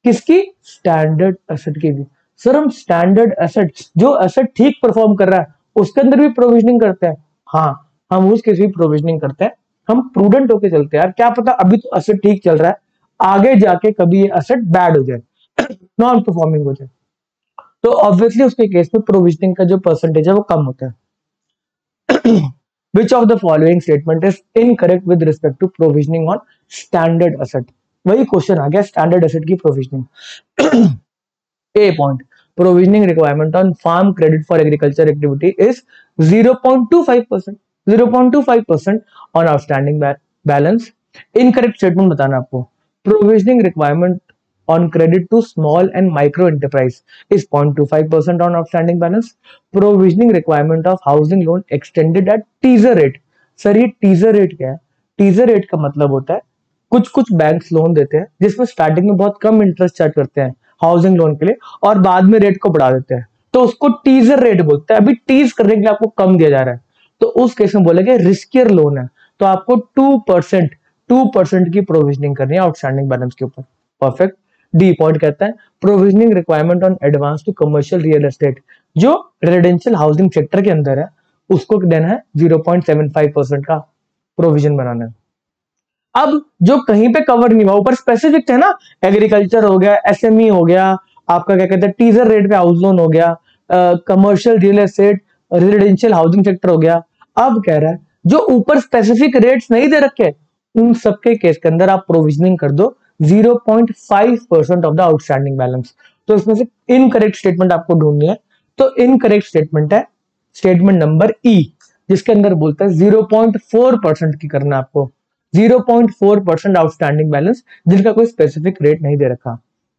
किसकी? स्टैंडर्ड एसेट की भी। सर हम स्टैंडर्ड एसेट, जो एसेट ठीक परफॉर्म कर रहा है उसके अंदर भी प्रोविजनिंग करते हैं? हाँ, हम उसके भी प्रोविजनिंग करते हैं। हम प्रूडेंट होके चलते हैं यार, क्या पता अभी तो एसेट ठीक चल रहा है, आगे जाके कभी ये एसेट बैड हो जाए, नॉन परफॉर्मिंग हो जाए, तो ऑब्वियसली उसके केस में प्रोविजनिंग का जो परसेंटेज है वो कम होता है। Which of the following statement is incorrect with respect to provisioning on standard asset? वही क्वेश्चन आ गया, स्टैंडर्ड एसेट की provisioning. A point, provisioning requirement on farm credit for agriculture activity is 0.25%, 0.25% on outstanding balance. Incorrect statement बताना आपको। Provisioning requirement on credit to small and micro enterprise is 0.25% on outstanding balance. Provisioning requirement of housing loan extended at teaser rate. Sir ये teaser rate क्या है? Teaser rate का मतलब होता है कुछ कुछ बैंक्स लोन देते हैं जिसमें स्टार्टिंग में बहुत कम इंटरेस्ट चार्ज करते हैं हाउसिंग लोन के लिए और बाद में रेट को बढ़ा देते हैं, तो उसको टीजर रेट बोलते हैं। अभी टीज करने के लिए आपको कम दिया जा रहा है, तो उस केस में बोलेंगे रिस्कियर लोन है, तो आपको 2% की प्रोविजनिंग करनी है आउटस्टैंडिंग बैलेंस के ऊपर। परफेक्ट। डी पॉइंट कहता है provisioning requirement on advance to commercial real estate, जो रेजिडेंशियल हाउसिंग सेक्टर के अंदर है उसको देना है 0.75% का प्रोविजन बनाना है। अब जो कहीं पे कवर नहीं हुआ, ऊपर स्पेसिफिक थे ना, एग्रीकल्चर हो गया, एसएमई हो गया, आपका क्या कहते हैं टीजर रेट पे हाउस लोन हो गया, commercial real estate, residential housing sector हो गया। अब कह रहा है जो ऊपर स्पेसिफिक रेट्स नहीं दे रखे उन सबके केस के अंदर आप प्रोविजनिंग कर दो 0.5% ऑफ द आउटस्टैंडिंग बैलेंस। तो इसमें से इनकरेक्ट स्टेटमेंट आपको ढूंढनी है, तो इनकरेक्ट स्टेटमेंट है स्टेटमेंट नंबर ई, जिसके अंदर बोलता है 0.4% की करना आपको, 0.4% आउटस्टैंडिंग बैलेंस जिनका कोई स्पेसिफिक रेट नहीं दे रखा।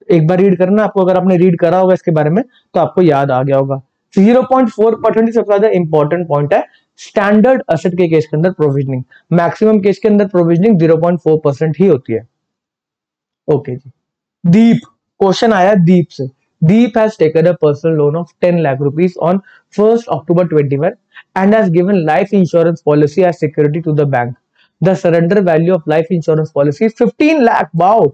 एक बार रीड करना आपको, अगर आपने रीड करा होगा इसके बारे में तो आपको याद आ गया होगा। 0.4% सबसे ज्यादा इंपॉर्टेंट पॉइंट है स्टैंडर्ड एसेट के केस के अंदर प्रोविजनिंग, मैक्सिमम केस के अंदर प्रोविजनिंग 0.4% ही होती है। ओके जी। दीप, क्वेश्चन आया दीप से। Deep has taken a personal loan of 10 lakh rupees on 1st October 21 and has given life insurance policy as security to the bank. The surrender value of life insurance policy is 15 lakh. Wow.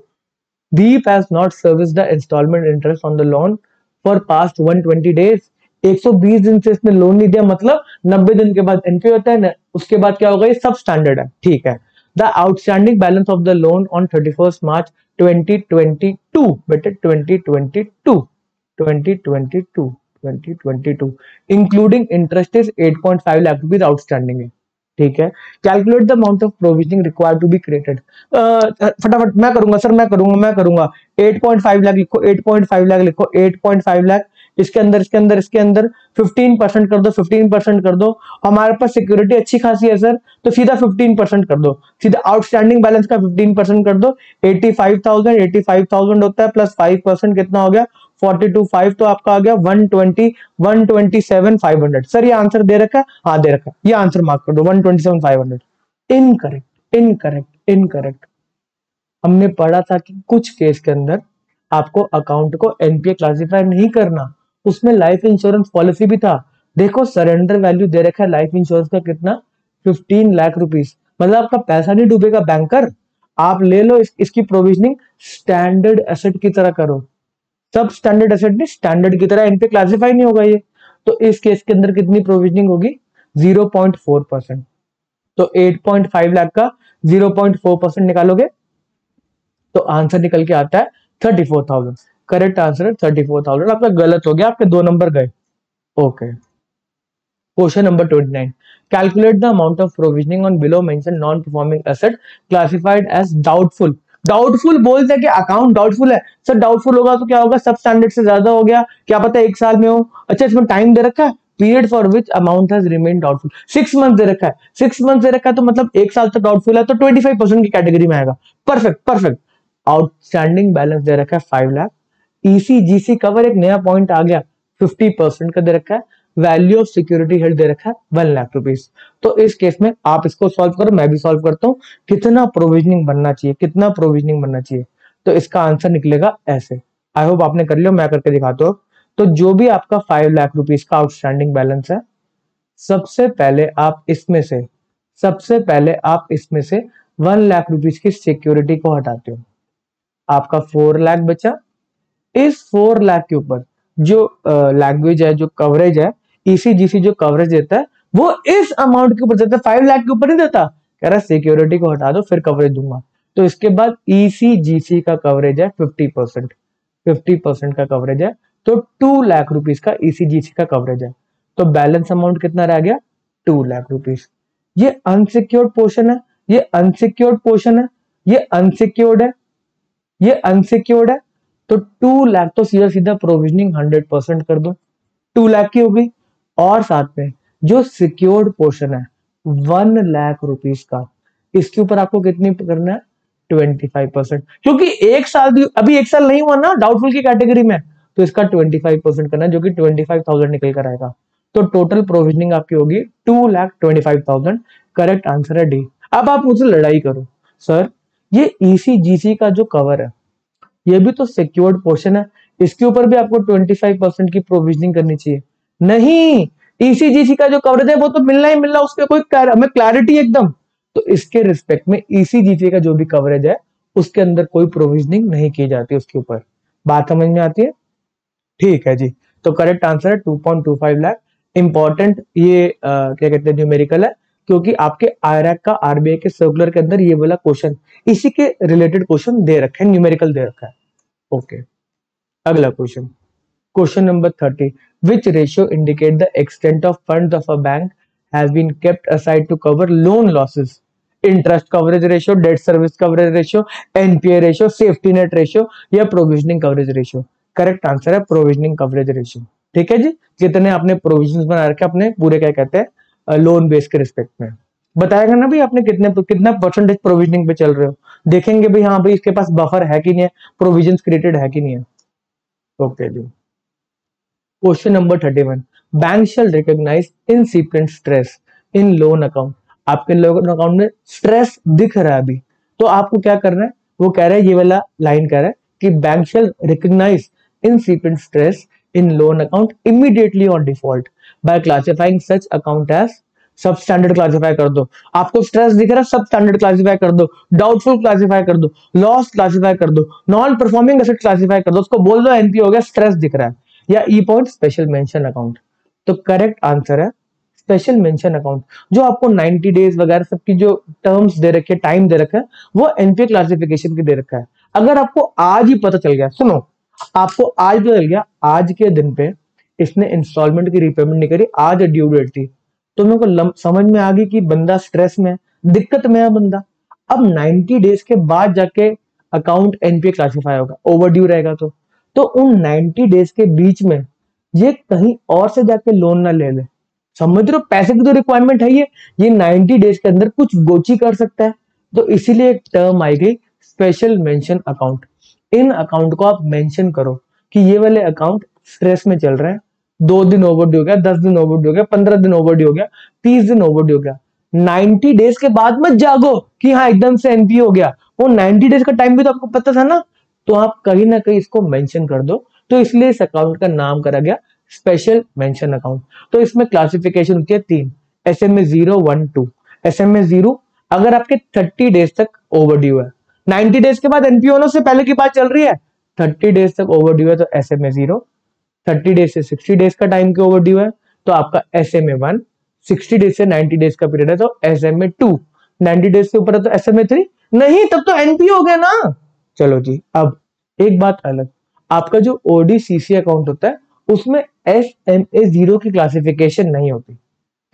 Deep has not serviced the installment interest on the loan for past 120 days. 120 दिन से इसने loan नहीं दिया, मतलब 90 दिन के बाद NPA होता है ना, उसके बाद क्या होगा? ये सब स्टैंडर्ड है, ठीक है। The outstanding balance of the loan on 31st March 2022, बेटे 2022, including interest is 8.5 lakh rupees outstanding है, ठीक है। Calculate the amount of provisioning required to be created. फटाफट मैं करूंगा सर, मैं करूंगा 8.5 लाख लिखो, 8.5 लाख लिखो, 8.5 लाख इसके अंदर 15% कर दो, 15% कर दो। हमारे पास सिक्योरिटी अच्छी खासी है सर, तो सीधा 15% कर दो, सीधा आउटस्टैंडिंग बैलेंस का 15% कर दो। 85,000 होता है प्लस 5% कितना हो गया? 42,500, तो आपका आ गया 127,500। सर ये आंसर दे रखा है? हाँ दे रखा है, ये आंसर मार्क कर दो 127,500। Incorrect, incorrect, incorrect. हमने पढ़ा था कि कुछ केस के अंदर आपको अकाउंट को एनपीए क्लासिफाई नहीं करना, उसमें लाइफ इंश्योरेंस पॉलिसी भी था। देखो सरेंडर वैल्यू दे रखा है लाइफ इंश्योरेंस का कितना? 15 लाख रुपीस, मतलब आपका पैसा नहीं डूबेगा बैंकर, आप ले लो इसकी प्रोविजनिंग स्टैंडर्ड एसेट की तरह करो। सब स्टैंडर्ड एसेट नहीं, स्टैंडर्ड की तरह एनपीए क्लासिफाई नहीं होगा ये, तो इस केस के अंदर कितनी प्रोविजनिंग होगी? 0.4%। तो 8.5 लाख का 0.4% निकालोगे तो आंसर निकल के आता है 34,000। करेक्ट आंसर है 34,000। आपका गलत हो गया, आपके 2 नंबर गए। Okay. Question number 29, calculate the amount of provisioning on below mention non performing asset classified as doubtful. Doubtful बोलते हैं कि अकाउंट डाउटफुल है। सर डाउटफुल होगा तो क्या होगा? सब स्टैंडर्ड से ज्यादा हो गया, क्या पता 1 साल में हो। अच्छा इसमें टाइम दे रखा है, period for which amount has remain doubtful, 6 month दे रखा है। 6 मंथ दे रखा है तो मतलब 1 साल तक डाउटफुल है, तो 25% की कैटेगरी में आएगा। Perfect, perfect. आउटस्टैंडिंग बैलेंस दे रखा है 5 लाख, ईसीजीसी कवर एक नया पॉइंट आ गया 50% का दे रखा है, वैल्यू ऑफ सिक्योरिटी हेल्ड दे रखा है 1 लाख रुपीस। तो इस केस में आप इसको सॉल्व करो, मैं भी सॉल्व करता हूँ, कितना प्रोविजनिंग बनना चाहिए, कितना प्रोविजनिंग बनना चाहिए। तो इसका आंसर निकलेगा ऐसे। आई होप आपने कर लिया, मैं करके दिखाता हूँ। तो जो भी आपका 5 लाख रुपीस का आउटस्टैंडिंग बैलेंस है, सबसे पहले आप इसमें से 1 लाख रुपीस की सिक्योरिटी को हटाते हो, आपका 4 लाख बचा। इस 4 लाख के ऊपर जो लैंग्वेज है, जो कवरेज है, ईसीजीसी जो कवरेज देता है वो इस अमाउंट के ऊपर देता है, 5 लाख के ऊपर नहीं देता। कह रहा सिक्योरिटी को हटा दो फिर कवरेज दूंगा। तो इसके बाद ईसीजीसी का कवरेज है 50%, 50% का कवरेज है, तो 2 लाख रुपीस का ईसीजीसी का कवरेज है। तो बैलेंस अमाउंट कितना रह गया, 2 लाख रुपीस। ये अनसिक्योर्ड पोर्शन है, ये अनसिक्योर्ड पोर्शन है, ये अनसिक्योर्ड है, ये अनसिक्योर्ड है। तो 2 लाख तो सीधा सीधा प्रोविजनिंग 100% कर दो, 2 लाख की होगी। और साथ में जो सिक्योर्ड पोर्शन है 1 लाख रुपीस का, इसके ऊपर आपको कितनी करना है, 25%, क्योंकि एक साल भी अभी, एक साल नहीं हुआ ना डाउटफुल की कैटेगरी में, तो इसका 25% करना है, जो कि 25,000 निकल कर आएगा। तो टोटल प्रोविजनिंग आपकी होगी 2,25,000। करेक्ट आंसर है डी। अब आप मुझसे लड़ाई करो, सर ये ईसीजीसी का जो कवर है ये भी तो सिक्योर्ड पोर्शन है, इसके ऊपर भी आपको 25% की प्रोविजनिंग करनी चाहिए। नहीं, ईसीजीसी का जो कवरेज है वो तो मिलना ही मिलना, उसके कोई हमें क्लैरिटी एकदम। तो इसके रिस्पेक्ट में ईसीजीसी का जो भी कवरेज है उसके अंदर कोई प्रोविजनिंग नहीं की जाती उसके ऊपर। बात समझ में आती है? ठीक है जी। तो करेक्ट आंसर है 2.25 लाख। इंपॉर्टेंट ये क्या कहते हैं न्यूमेरिकल है, क्योंकि आपके आईरैक का आरबीआई के सर्कुलर के अंदर ये वाला क्वेश्चन, इसी के रिलेटेड क्वेश्चन दे रखे हैं, न्यूमेरिकल दे रखा है। ओके, अगला question, question number 30, which ratio indicate the extent of funds of a bank has been kept aside to cover loan losses? Interest coverage ratio, debt service coverage ratio, NPA ratio, safety net ratio या provisioning coverage ratio? Correct answer है provisioning coverage ratio. ठीक है जी, जितने आपने provision बना रखे अपने पूरे क्या कहते हैं लोन बेस के रिस्पेक्ट में, बताएगा ना भाई आपने कितना परसेंटेज प्रोविजनिंग पे चल रहे हो, देखेंगे भाई हाँ भाई इसके पास बफर है कि नहीं है, प्रोविजन क्रिएटेड है कि नहीं है। Okay ji, question number 31, bank shall recognize incipient stress in loan account. आपके लोन अकाउंट में स्ट्रेस दिख रहा है अभी, तो आपको क्या करना है, वो कह रहा है, ये वाला लाइन कह रहा है कि bank shall recognize incipient stress in loan account immediately on default by classifying such account as सब स्टैंडर्ड क्लासिफाई कर दो। आपको स्ट्रेस दिख रहा है, सब स्टैंडर्ड क्लासिफाई कर दो, डाउटफुल क्लासिफाई कर दो, लॉस क्लासिफाई कर दो, नॉन परफॉर्मिंग एसेट क्लासिफाई कर दो, उसको बोल दो एनपी हो गया, स्ट्रेस दिख रहा है, या ई पॉइंट स्पेशल मेंशन अकाउंट। तो करेक्ट आंसर है स्पेशल मेंशन अकाउंट। जो आपको 90 डेज वगैरह सबकी जो टर्म्स दे रखे, टाइम दे रखा है, वो एनपीए क्लासिफिकेशन की दे रखा है। अगर आपको आज ही पता चल गया, सुनो, आपको आज पता चल गया आज के दिन पे इसने इंस्टॉलमेंट की रीपेमेंट नहीं करी, आज ड्यू डेट थी, तो मेरे को समझ में आ गई कि बंदा स्ट्रेस में है, दिक्कत में है बंदा। अब 90 डेज के बाद जाके अकाउंट एनपीए क्लासिफाई होगा, ओवरड्यू रहेगा तो उन 90 डेज के बीच में ये कहीं और से जाके लोन ना ले ले। समझ रहे हो, पैसे की तो रिक्वायरमेंट है, ये 90 डेज के अंदर कुछ गोची कर सकता है, तो इसीलिए एक टर्म आई गई स्पेशल मेंशन अकाउंट। इन अकाउंट को आप मेंशन करो कि ये वाले अकाउंट स्ट्रेस में चल रहे हैं, 2 दिन ओवरड्यू हो गया, 10 दिन ओवरड्यू हो गया, 15 दिन ओवरड्यू हो गया, 30 दिन ओवरड्यू हो गया। 90 डेज के बाद मत जागो कि हाँ एकदम से एनपी हो गया, वो 90 डेज का टाइम भी तो आपको पता था ना, तो आप कहीं ना कहीं इसको मेंशन कर दो। तो इसलिए इस अकाउंट का नाम करा गया स्पेशल मेंशन अकाउंट। तो इसमें क्लासिफिकेशन होती है 3, एसएमए 0, 1, 2। एसएमए 0 अगर आपके 30 डेज तक ओवरड्यू है, 90 डेज के बाद एनपी होने से पहले की बात चल रही है, 30 डेज तक ओवरड्यू है तो एसएमए 0, 30 डेज से 60 डेज का टाइम के ओवरड्यू है तो आपका एसएमए 1, 60 डेज से 90 डेज का पीरियड है तो एसएमए 2, 90 डेज से ऊपर है तो एसएमए 3। नहीं, तब तो एनपी हो गया ना। चलो जी, अब एक बात अलग, आपका जो ओडीसीसी अकाउंट होता है उसमें एसएमए 0 की क्लासिफिकेशन नहीं होती,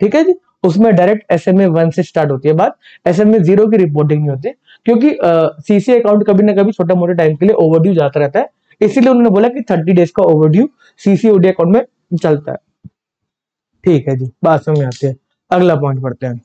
ठीक है जी, उसमें डायरेक्ट एसएमए 1 से स्टार्ट होती है बात, एसएमए 0 की रिपोर्टिंग नहीं होती, क्योंकि सीसी अकाउंट कभी ना कभी छोटा मोटे टाइम के लिए ओवरड्यू जाता रहता है, इसीलिए उन्होंने बोला कि 30 डेज का ओवरड्यू सीसीओडी अकाउंट में चलता है। ठीक है जी, बात समझ में आती है। अगला पॉइंट पढ़ते हैं।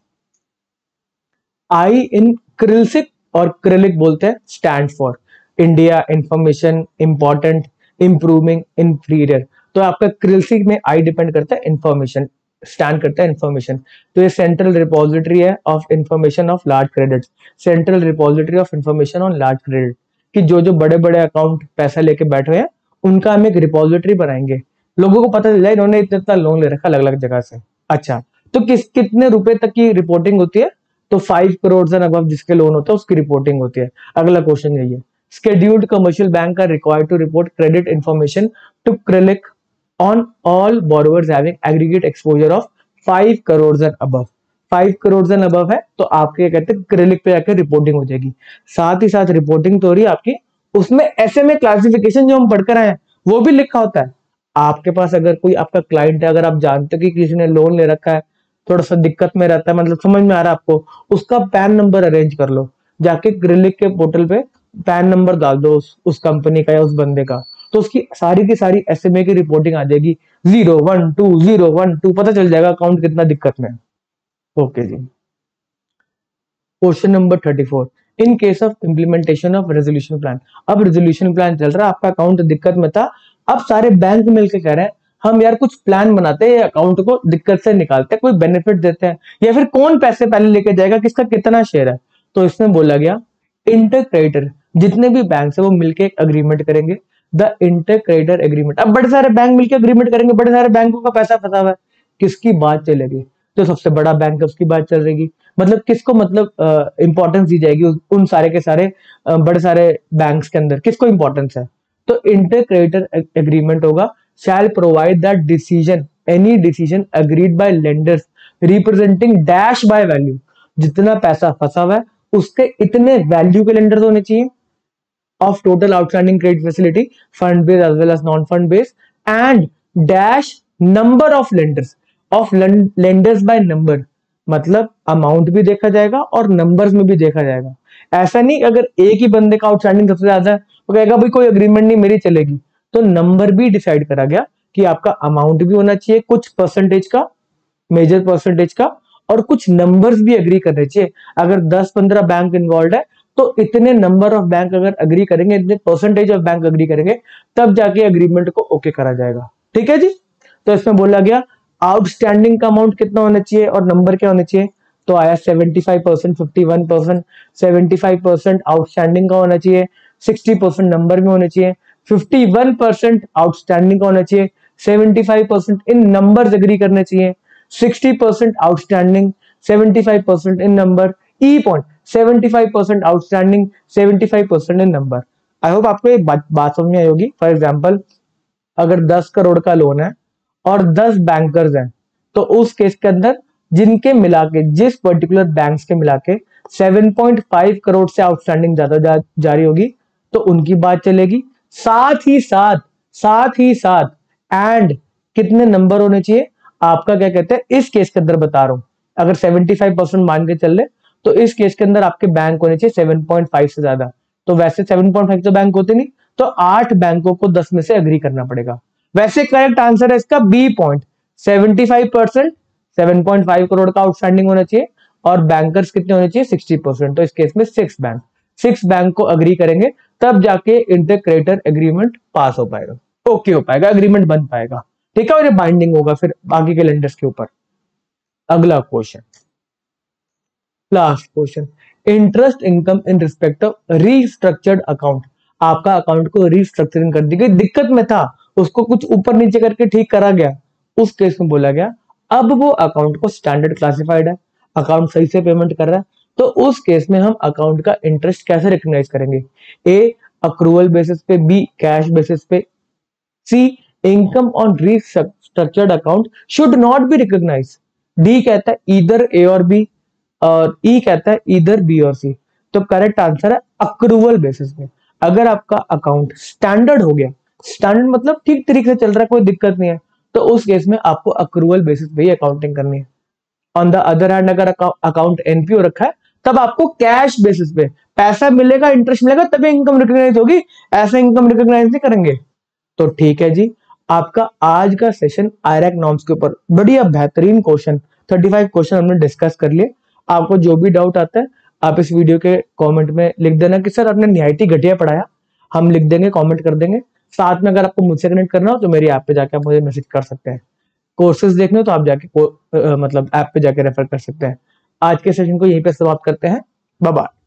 आई इन क्रिल्सिक और क्रिलिक बोलते हैं stand for, India, information, important, improving, inferior. तो आपका क्रिलसी में आई डिपेंड करता है इंफॉर्मेशन, स्टैंड करता है इंफॉर्मेशन। तो ये सेंट्रल रिपोजिटरी है of information of large credit, central repository of information on large credit, कि जो बड़े बड़े अकाउंट पैसा लेके बैठे हुए हैं उनका हम एक रिपोजिटरी बनाएंगे, लोगों को पता चल जाए इन्होंने इतना इतना लोन ले रखा अलग अलग जगह से। अच्छा, तो कितने रुपए तक की रिपोर्टिंग होती है? तो 5 करोड़ एंड अबव जिसके लोन होता है उसकी रिपोर्टिंग होती है। अगला क्वेश्चन यही है, scheduled commercial bank are required to report credit information to CRILC on all borrowers having aggregate exposure of 5 crores and above। 5 crore and above है तो आपके कहते हैं क्रिलिक पे जाकर रिपोर्टिंग हो जाएगी। साथ ही साथ रिपोर्टिंग तो हो रही है आपकी, उसमें एसएमए क्लासिफिकेशन जो हम पढ़कर आए हैं वो भी लिखा होता है। आपके पास अगर कोई आपका क्लाइंट है, अगर आप जानते हो कि किसी ने लोन ले रखा है, थोड़ा सा दिक्कत में रहता है, मतलब समझ में आ रहा है आपको, उसका पैन नंबर अरेंज कर लो, जाके क्रिलिक के पोर्टल पे पैन नंबर डाल दो उस कंपनी का या उस बंदे का, तो उसकी सारी की सारी एसएमए की रिपोर्टिंग आ जाएगी, 012 012, पता चल जाएगा अकाउंट कितना दिक्कत में है। Okay ji. Question number 34, in case of implementation of resolution plan. अब रेजोल्यूशन प्लान चल रहा है, आपका अकाउंट दिक्कत में था, अब सारे बैंक मिलकर कह रहे हैं हम यार कुछ प्लान बनाते हैं, अकाउंट को दिक्कत से निकालते हैं, कोई बेनिफिट देते हैं, या फिर कौन पैसे पहले लेके जाएगा, किसका कितना शेयर है। तो इसमें बोला गया इंटर क्रेडिटर, जितने भी बैंक है वो मिलकर एक अग्रीमेंट करेंगे, द इंटर क्रेडिटर एग्रीमेंट। अब बड़े सारे बैंक मिलकर अग्रीमेंट करेंगे, बड़े सारे बैंकों का पैसा फंसा हुआ है, किसकी बात चलेगी? जो सबसे बड़ा बैंक है उसकी बात चल रही, मतलब किसको, मतलब इंपॉर्टेंस दी जाएगी उन सारे के सारे बड़े सारे बैंक्स के अंदर किसको इंपॉर्टेंस है? तो इंटर क्रेडिटर एग्रीमेंट होगा, shall provide that decision, any decision agreed by lenders representing dash by value, जितना पैसा फंसा हुआ है उसके इतने वैल्यू के लेंडर्स होने चाहिए, of total outstanding credit facility, fund based as well as non fund based, and dash number of lenders, of lenders by number, मतलब अमाउंट भी देखा जाएगा और नंबर्स में भी देखा जाएगा। ऐसा नहीं अगर एक ही बंदे का आउटस्टैंडिंग सबसे ज्यादा है तो कहेगा भाई कोई अग्रीमेंट नहीं मेरी चलेगी, तो नंबर भी डिसाइड करा गया कि आपका अमाउंट भी होना चाहिए कुछ परसेंटेज का, मेजर परसेंटेज का, और कुछ नंबर्स भी एग्री करने चाहिए। अगर 10-15 बैंक इन्वॉल्व है तो इतने नंबर ऑफ बैंक अगर एग्री करेंगे, इतने परसेंटेज ऑफ बैंक एग्री करेंगे, तब जाके एग्रीमेंट को ओके करा जाएगा। ठीक है जी। तो इसमें बोला गया आउटस्टैंडिंग का अमाउंट कितना होना चाहिए और नंबर क्या होने चाहिए, तो आया 75%, 51%, 75% आउटस्टैंडिंग का होना चाहिए, 60% नंबर में होने चाहिए, 51% आउटस्टैंडिंग का होना चाहिए, 75% इन नंबर्स एग्री करने चाहिए, 60% outstanding, 75% in number, E point 75% outstanding, 75% in number. I hope आपको एक बात समझ में आई होगी। फॉर एग्जाम्पल अगर 10 करोड़ का लोन है और 10 बैंकर्स हैं, तो उस केस के अंदर जिनके मिला के, जिस पर्टिकुलर बैंक्स के मिला के 7.5 करोड़ से आउटस्टैंडिंग ज्यादा जारी होगी तो उनकी बात चलेगी। साथ ही साथ एंड कितने नंबर होने चाहिए आपका, क्या कहते हैं, इस केस के अंदर बता रहा हूं, अगर 75% मान के चल ले तो इस केस के अंदर आपके बैंक होने चाहिए 7.5 से ज्यादा। तो वैसे 7.5 तो बैंक होते नहीं, तो 8 बैंकों को 10 में से एग्री करना पड़ेगा। वैसे करेक्ट आंसर है इसका बी पॉइंट, 75%, 7.5 करोड़ का आउटस्टैंडिंग होना चाहिए, और बैंकर्स कितने होने चाहिए, 60%। तो इस केस में 6 बैंक को अग्री करेंगे, तब जाके इंटर क्रेडिटर एग्रीमेंट पास हो पाएगा, ओके हो पाएगा, एग्रीमेंट बन पाएगा। ठीक है, और ये बाइंडिंग होगा फिर बाकी के लेंडर्स के ऊपर। अगला question, last question, interest income in respect of restructured account. आपका अकाउंट को रीस्ट्रक्चरिंग कर दी गई, दिक्कत में था, उसको कुछ ऊपर नीचे करके ठीक करा गया, उस केस में बोला गया अब वो अकाउंट को स्टैंडर्ड क्लासिफाइड है, अकाउंट सही से पेमेंट कर रहा है, तो उस केस में हम अकाउंट का इंटरेस्ट कैसे रिकॉग्नाइज करेंगे? ए अक्रूवल बेसिस पे, बी कैश बेसिस पे, C income on restructured account should not be recognize, D कहता है ईदर ए और बी, और ई कहता है ईदर बी और सी। तो करेक्ट आंसर है अक्रूवल बेसिस पे। अगर आपका अकाउंट स्टैंडर्ड हो गया, स्टैंडर्ड मतलब ठीक तरीके से चल रहा है, कोई दिक्कत नहीं है, तो उस केस में आपको अक्रूवल बेसिस पे ही अकाउंटिंग करनी है। ऑन द अदर हैंड अगर अकाउंट एनपीओ रखा है तब आपको कैश बेसिस पे पैसा मिलेगा, इंटरेस्ट मिलेगा, तभी इनकम रिकॉग्नाइज होगी, ऐसे इनकम रिकॉग्नाइज नहीं करेंगे। तो ठीक है जी, आपका आज का सेशन आईरैक नॉर्म्स के ऊपर बढ़िया बेहतरीन क्वेश्चन 35 क्वेश्चन हमने डिस्कस कर लिए। आपको जो भी डाउट आता है आप इस वीडियो के कमेंट में लिख देना कि सर आपने निहायती घटिया पढ़ाया, हम लिख देंगे, कमेंट कर देंगे। साथ में अगर आपको मुझसे कनेक्ट करना हो तो मेरी ऐप पे जाके आप मुझे मैसेज कर सकते हैं। कोर्सेज देखने हो तो आप जाके मतलब ऐप पे जाके रेफर कर सकते हैं। आज के सेशन को यहीं पे समाप्त करते हैं। Bye bye.